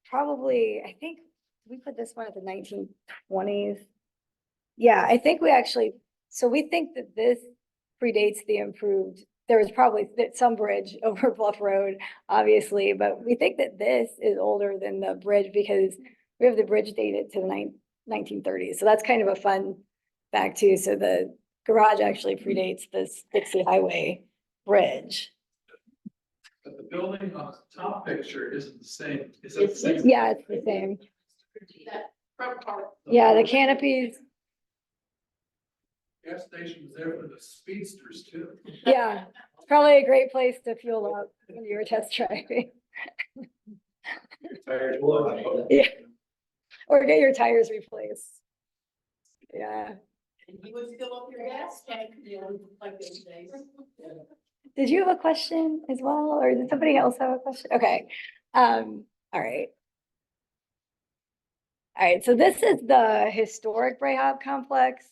probably, I think, we put this one at the 1920s. Yeah, I think so we think that this predates the improved, there was probably some bridge over Bluff Road, obviously, but we think that this is older than the bridge because we have the bridge dated to the 1930s. So that's kind of a fun fact too. So the garage actually predates this Dixie Highway bridge. But the building on the top picture isn't the same. Is it the It's- same? Yeah, it's the same. That front part. Yeah, the canopies. Gas station was there for the speedsters too. Yeah, it's probably a great place to fuel up when you were test driving. Yeah. or get your tires replaced. Yeah. And you would fill up your gas tank, like those days. Did you have a question as well, or did somebody else have a question? Okay, all right. All right, so this is the historic Brahab complex.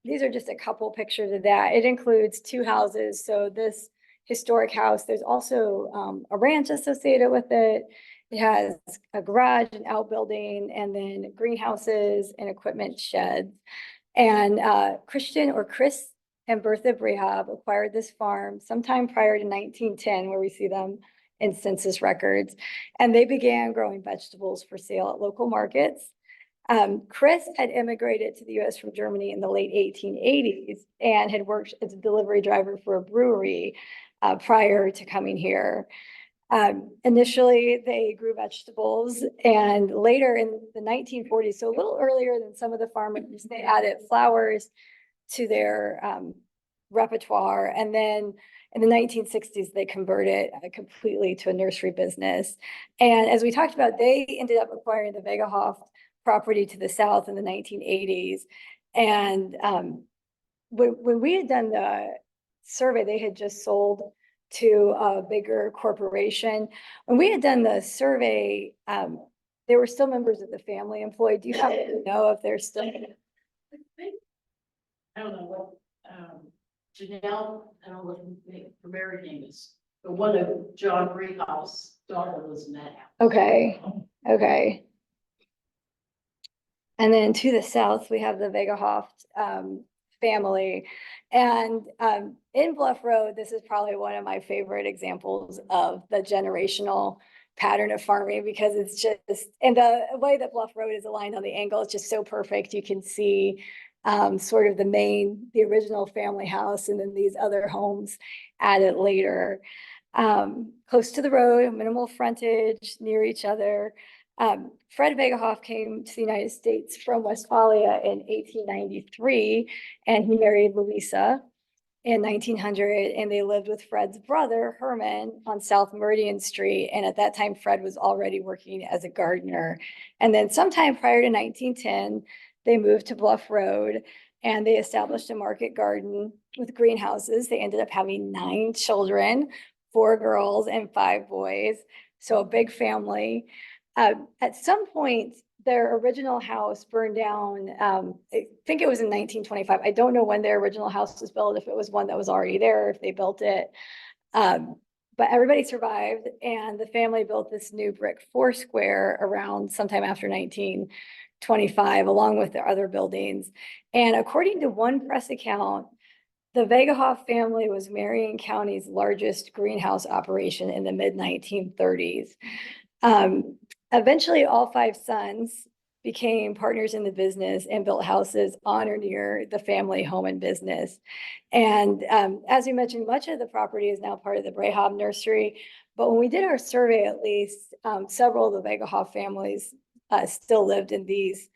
These are just a couple pictures of that. It includes two houses, so this historic house, there's also a ranch associated with it. It has a garage, an outbuilding, and then greenhouses and equipment sheds. And Christian or Chris and Bertha Brehab acquired this farm sometime prior to 1910, where we see them in census records. And they began growing vegetables for sale at local markets. Chris had immigrated to the US from Germany in the late 1880s and had worked as a delivery driver for a brewery prior to coming here. Initially, they grew vegetables, and later in the 1940s, so a little earlier than some of the farmers, they added flowers to their repertoire. And then in the 1960s, they converted completely to a nursery business. And as we talked about, they ended up acquiring the Vegahoff property to the south in the 1980s. And when we had done the survey, they had just sold to a bigger corporation. When we had done the survey, they were still members of the family employed. Do you happen to know if they're still? I don't know what, Janelle, I don't know what her married name is, but one of John Breehouse' daughter was in that house. Okay, okay. And then to the south, we have the Vegahoff family. And in Bluff Road, this is probably one of my favorite examples of the generational pattern of farming, because it's just, and the way that Bluff Road is aligned on the angle is just so perfect. You can see sort of the original family house, and then these other homes added later. Close to the road, minimal frontage, near each other. Fred Vegahoff came to the United States from Westphalia in 1893, and he married Louisa in 1900, and they lived with Fred's brother, Herman, on South Meridian Street. And at that time, Fred was already working as a gardener. And then sometime prior to 1910, they moved to Bluff Road, and they established a market garden with greenhouses. They ended up having 9 children, 4 girls and 5 boys. So a big family. At some point, their original house burned down. I think it was in 1925. I don't know when their original house was built, if it was one that was already there, if they built it. But everybody survived, and the family built this new brick 4-square around sometime after 1925, along with their other buildings. And according to one press account, the Vegahoff family was Marion County's largest greenhouse operation in the mid-1930s. Eventually, all 5 sons became partners in the business and built houses on or near the family home and business. And as we mentioned, much of the property is now part of the Brahab nursery. But when we did our survey, at least several of the Vegahoff families still lived in these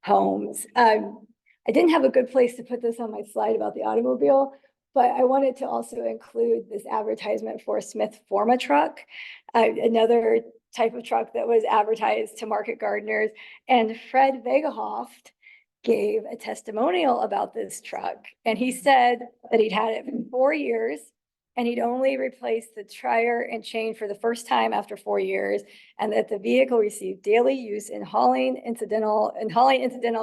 homes. I didn't have a good place to put this on my slide about the automobile, but I wanted to also include this advertisement for a Smith Forma truck, another type of truck that was advertised to market gardeners. And Fred Vegahoff gave a testimonial about this truck. And he said that he'd had it for 4 years, and he'd only replaced the tire and chain for the first time after 4 years, and that the vehicle received daily use in hauling incidental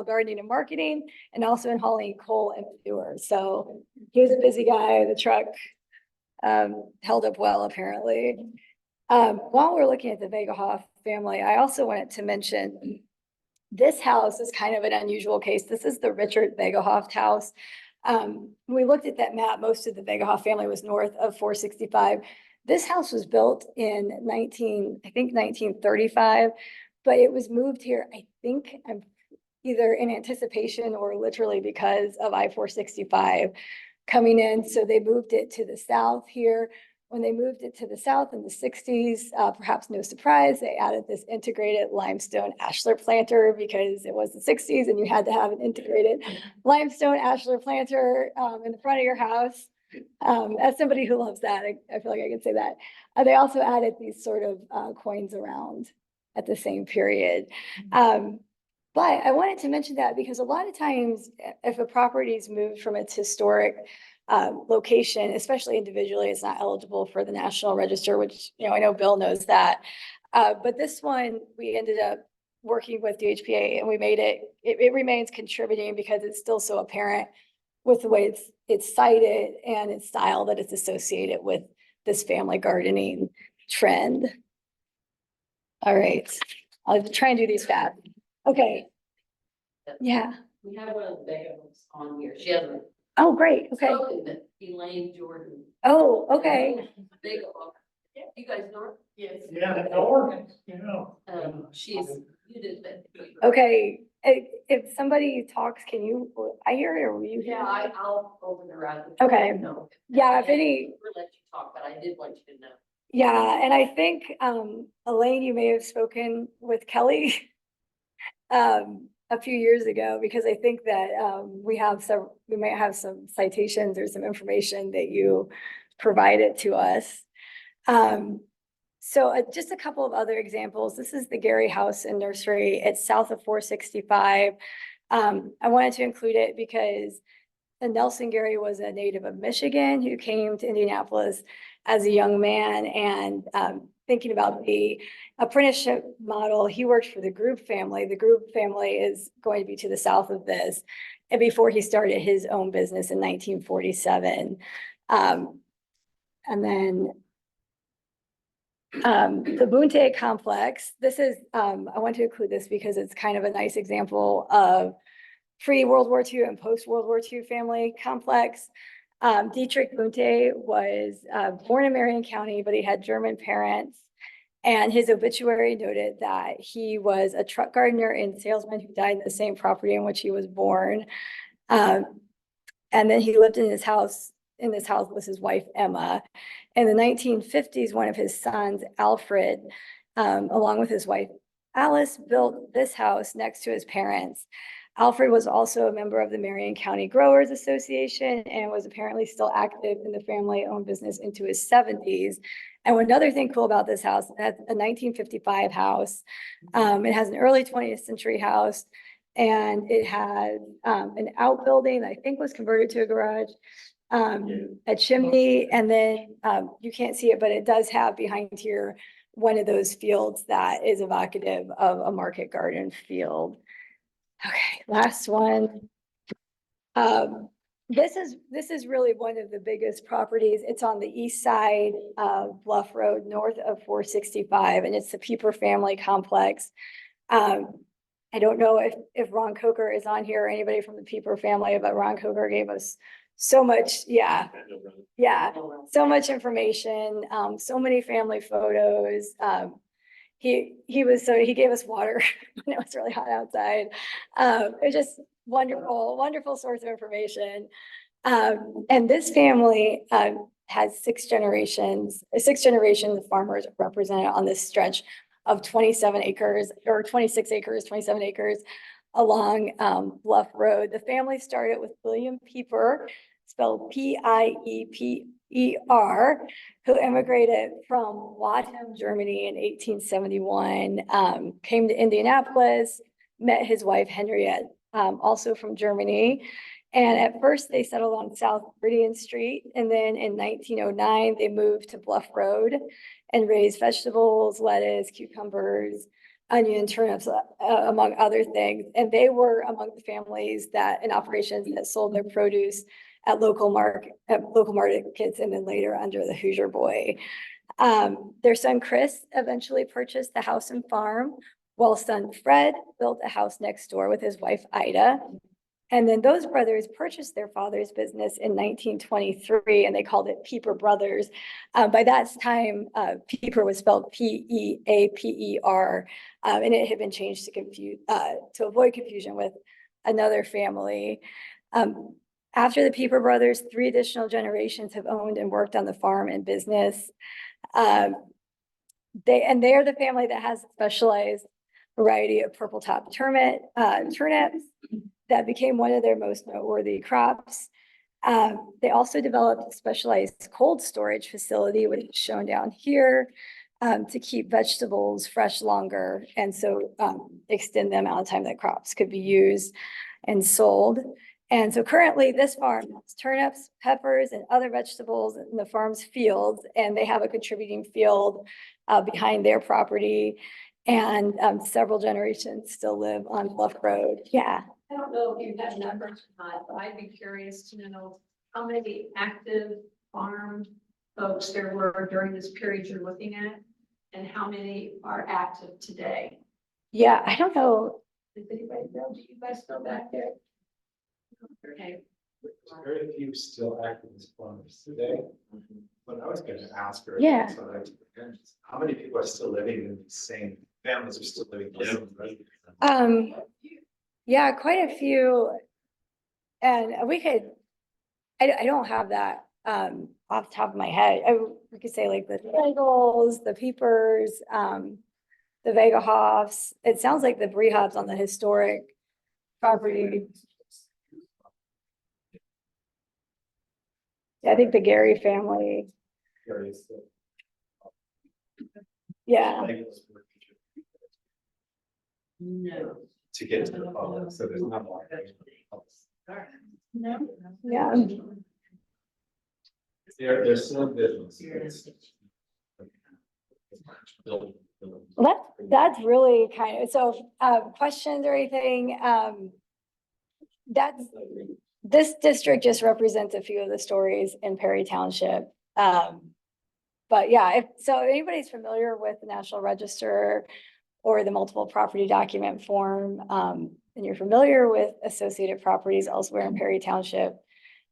gardening and marketing, and also in hauling coal and manure. So he was a busy guy. The truck held up well, apparently. While we're looking at the Vegahoff family, I also wanted to mention this house is kind of an unusual case. This is the Richard Vegahoff house. When we looked at that map, most of the Vegahoff family was north of 465. This house was built in 1935, but it was moved here, I think, either in anticipation or literally because of I-465 coming in. So they moved it to the south here. When they moved it to the south in the 60s, perhaps no surprise, they added this integrated limestone ashlar planter, because it was the 60s and you had to have an integrated limestone ashlar planter in the front of your house. As somebody who loves that, I feel like I can say that. They also added these sort of coins around at the same period. But I wanted to mention that because a lot of times if a property is moved from its historic location, especially individually, it's not eligible for the National Register, which, I know Bill knows that. But this one, we ended up working with the HPA and we made it remains contributing because it's still so apparent with the way it's cited and its style that it's associated with this family gardening trend. All right, I'll try and do these fast. Okay. Yeah. We have one of the Beckham's on here. She hasn't Oh, great. Okay. spoken, but Elaine Jordan. Oh, okay. Big, you guys know her? Yes. Yeah, or, She's, you did that. Okay. If somebody talks, I hear it or will you hear? Yeah, it? I'll open the route. Okay. No. Yeah, if any, We'll let you talk, but I did want you to know. yeah, and I think, Elaine, you may have spoken with Kelly a few years ago, because I think that, we might have some citations or some information that you provided to us. So just a couple of other examples. This is the Gary House and Nursery. It's south of 465. I wanted to include it because Nelson Gary was a native of Michigan who came to Indianapolis as a young man and thinking about the apprenticeship model, he worked for the Group family. The Group family is going to be to the south of this. And before he started his own business in 1947. And then the Bunte complex, this is, I want to include this because it's kind of a nice example of pre-World War II and post-World War II family complex. Dietrich Bunte was born in Marion County, but he had German parents. And his obituary noted that he was a truck gardener and salesman who died in the same property in which he was born. And then he lived in this house with his wife, Emma. In the 1950s, one of his sons, Alfred, along with his wife, Alice, built this house next to his parents. Alfred was also a member of the Marion County Growers Association and was apparently still active in the family-owned business into his 70s. And another thing cool about this house, that's a 1955 house. It has an early 20th century house, and it had an outbuilding that I think was converted to a garage, a chimney, and then you can't see it, but it does have behind here one of those fields that is evocative of a market garden field. Okay, last one. This is really one of the biggest properties. It's on the east side of Bluff Road, north of 465, and it's the Pieper family complex. I don't know if Ron Coker is on here or anybody from the Pieper family, but Ron Coker gave us so much, yeah, so much information, so many family photos. He gave us water when it was really hot outside. It was just wonderful source of information. And this family has six generations of farmers represented on this stretch of 27 acres or 26 acres, 27 acres along Bluff Road. The family started with William Pieper, spelled Pieper, who immigrated from Wattem, Germany in 1871, came to Indianapolis, met his wife Henriette, also from Germany. And at first they settled on South Meridian Street. And then in 1909, they moved to Bluff Road and raised vegetables, lettuce, cucumbers, onion, turnips, among other things. And they were among the families and operations that sold their produce at local markets and then later under the Hoosier Boy. Their son Chris eventually purchased the house and farm, while son Fred built a house next door with his wife Ida. And then those brothers purchased their father's business in 1923, and they called it Pieper Brothers. By that time, Pieper was spelled P-E-A-P-E-R, and it had been changed to avoid confusion with another family. After the Pieper brothers, 3 additional generations have owned and worked on the farm and business. They are the family that has a specialized variety of purple top turnips that became one of their most noteworthy crops. They also developed a specialized cold storage facility, which is shown down here. to keep vegetables fresh longer and so extend the amount of time that crops could be used and sold. And so currently this farm has turnips, peppers, and other vegetables in the farm's fields, and they have a contributing field behind their property. And several generations still live on Bluff Road. Yeah. I don't know if you have numbers or not, but I'd be curious to know how many active farm folks there were during this period you're looking at, and how many are active today. Yeah, I don't know. Does anybody know? Do you guys know back there? Okay. There's very few still active as farmers today. But I was gonna ask her. Yeah. so that I took advantage, how many people are still living in the same, families are still living in the same residence? Yeah, quite a few. And we could, I don't have that off the top of my head. We could say like the Bagels, the Peepers, the Vega Hoffs. It sounds like the Brehofs on the historic property. Yeah, I think the Gary family. Areas that- Yeah. No. To get to the public, so there's not a lot. No. Yeah. They're still in business. That's really kind of, so, questions or anything, that's, this district just represents a few of the stories in Perry Township. But yeah, if anybody's familiar with the National Register or the multiple property document form, and you're familiar with associated properties elsewhere in Perry Township,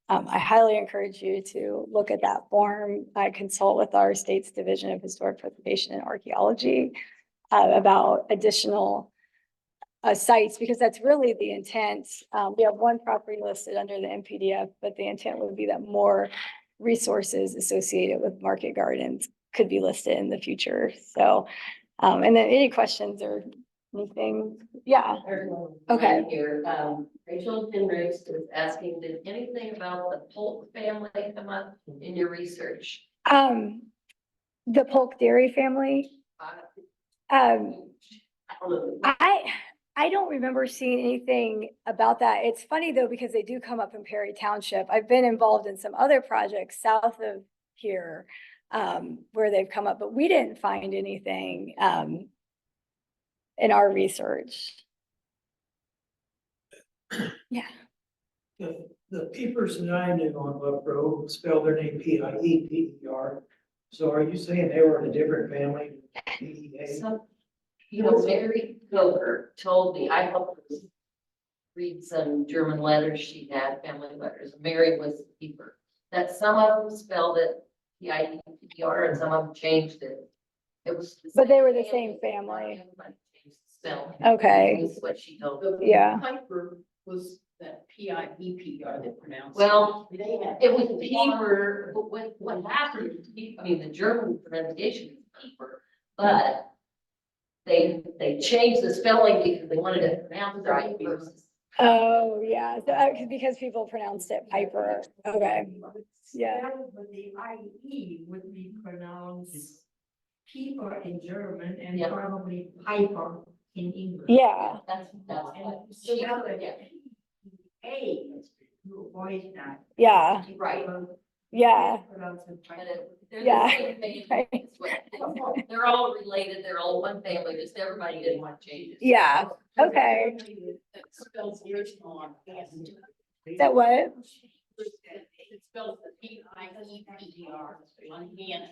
I highly encourage you to look at that form. I consult with our state's Division of Historic Preservation and Archaeology about additional sites, because that's really the intent. We have one property listed under the NPDF, but the intent would be that more resources associated with market gardens could be listed in the future. So, and then any questions or anything? Yeah. Okay. Here, Rachel Hendricks is asking, did anything about the Polk family come up in your research? The Polk Dairy family. I don't know. I don't remember seeing anything about that. It's funny though, because they do come up in Perry Township. I've been involved in some other projects south of here, where they've come up, but we didn't find anything, in our research. Yeah. The Peepers that I knew on Bluff Road spelled their name Pieper. So are you saying they were in a different family? PEA? So, you know, Mary Coker told me, I helped her read some German letters she had, family letters. Mary was a keeper. That some of them spelled it Pieper and some of them changed it. It was. But they were the same family. Everybody changed the spelling. Okay. Is what she told me. Yeah. Piper was that Pieper they pronounced. Well, They had. it was Pieper, but what happened, I mean, the German pronunciation is Pieper, but they changed the spelling because they wanted it pronounced right versus. Oh, yeah. So, because people pronounced it Piper. Okay. Yeah. But the IE would be pronounced Pieper in German and Yeah. probably Piper in English. Yeah. That's what And so she, now that yeah, A, you avoid that. Yeah. right. Yeah. Pronounce it But Piper. they're Yeah. the same family. It's what- They're all related, they're all one family, just everybody didn't want to change it. Yeah. Okay. That spells the original on. Is that what? It spells the Pieper on Hannah.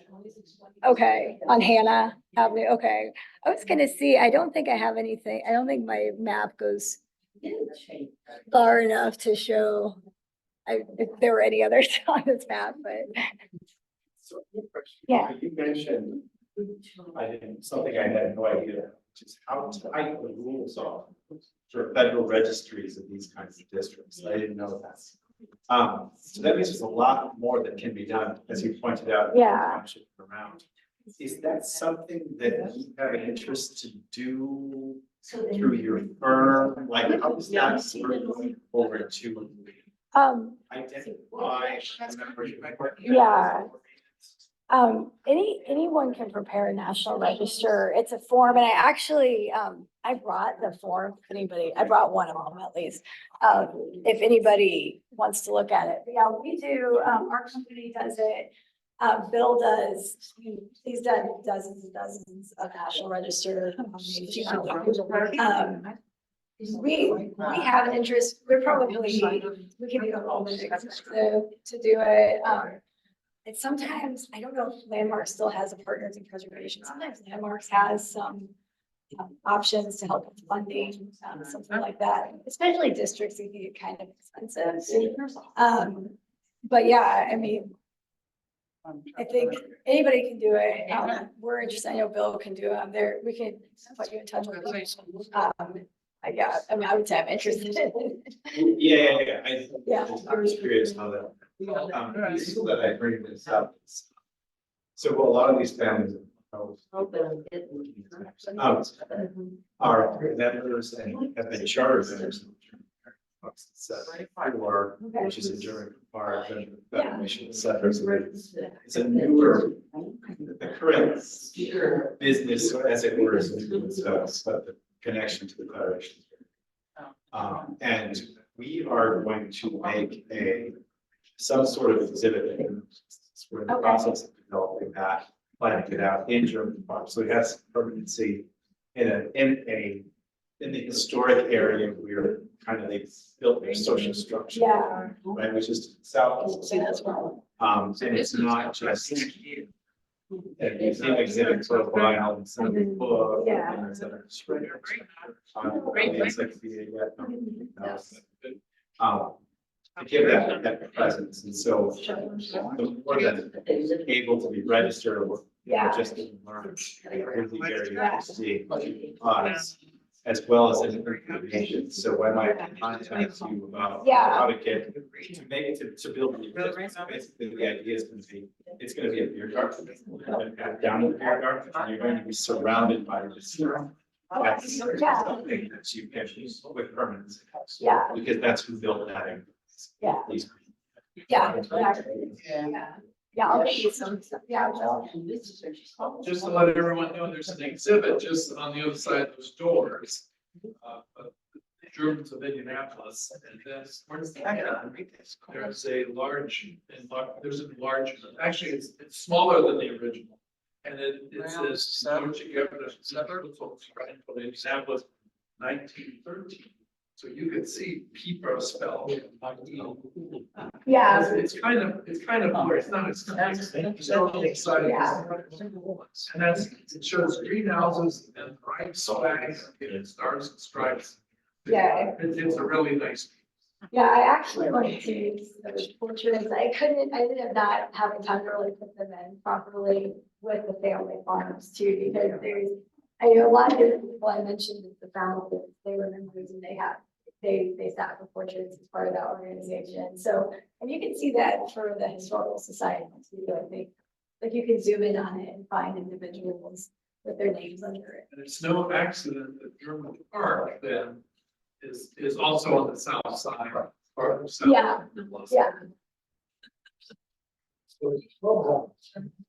Okay. On Hannah Avenue. Okay. I was gonna see, I don't think I have anything. I don't think my map goes far enough to show if there were any others on this map, but So, question. Yeah. You mentioned, something I had no idea, which is how tight the rules are for federal registries of these kinds of districts. I didn't know that. So that means there's a lot more that can be done, as you pointed out. in the Yeah. township around. Is that something that you have an interest to do through your firm? Like, how does that sort of going forward to um identify? Yeah. Anyone can prepare a national register. It's a form, and I actually, I brought the form, if anybody, I brought one of them at least. If anybody wants to look at it. But yeah, we do, our company does it. Bill does, he's done dozens and dozens of national register. We have an interest, we can be a little bit expensive to do it. And sometimes, I don't know if Landmarks still has a partners in preservation. Sometimes Landmarks has some options to help with funding, something like that. Especially districts, it can get kind of expensive. But yeah, I mean, I think anybody can do it. We're interested. I know Bill can do it. We can put you in touch with them. I would say I'm interested. Yeah. Yeah. I was curious how that, the reason that I bring this up is, so a lot of these families are members and have been charter members. Or, which is enduring part of the Federation, et cetera. So it's a newer, the current business, as it were, is new, but the connection to the Federation. And we are going to make some sort of exhibit. We're in the process of developing that, planning it out in German Park. So it has permanency in the historic area where kind of they've built their social structure. Yeah. Right, which is south. And it's not just a museum exhibit for a while and some book. Yeah. And there's other to give that presence, and so the more that able to be registered or just learn, really very interesting us, as well as information. So I might contact you about how to get to make it to build the exhibit. So basically, the idea is going to be it's going to be a beer garden, down in the beer garden, and you're going to be surrounded by this. That's something that you can use with permanency. Yeah. Because that's who built that. Yeah. Yeah. Exactly. Yeah, I'll get you some stuff. Yeah, Bill. Just to let everyone know, there's an exhibit just on the other side of those doors. Germans of Indianapolis, and then where's the there's a large, actually it's smaller than the original. And it says Indianapolis 1913. So you could see people spelled. Yeah. It's kind of blurry. It's not so exciting. Yeah. And it shows greenhouses and bright flags and stars and stripes. Yeah. It's a really nice. Yeah, I actually wanted to use those portraits. I ended up not having time to really put them in properly with the family farms too, because I know a lot of the people I mentioned at the family, they were members and they sat for portraits as part of that organization. So, and you can see that for the historical society too, I think. Like you can zoom in on it and find individuals with their names under it. And it's no accident that German Park then is also on the south side. Part of the south. Yeah. Yeah.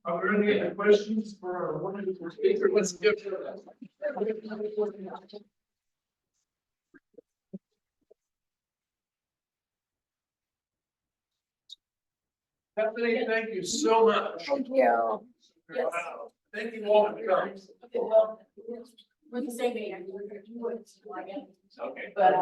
Are there any other questions for our wonderful speaker? Let's give her that. Bethany, thank you so much. Thank you. Yes. Wow. Thank you all for coming. Okay, well, we're the same age. Okay. But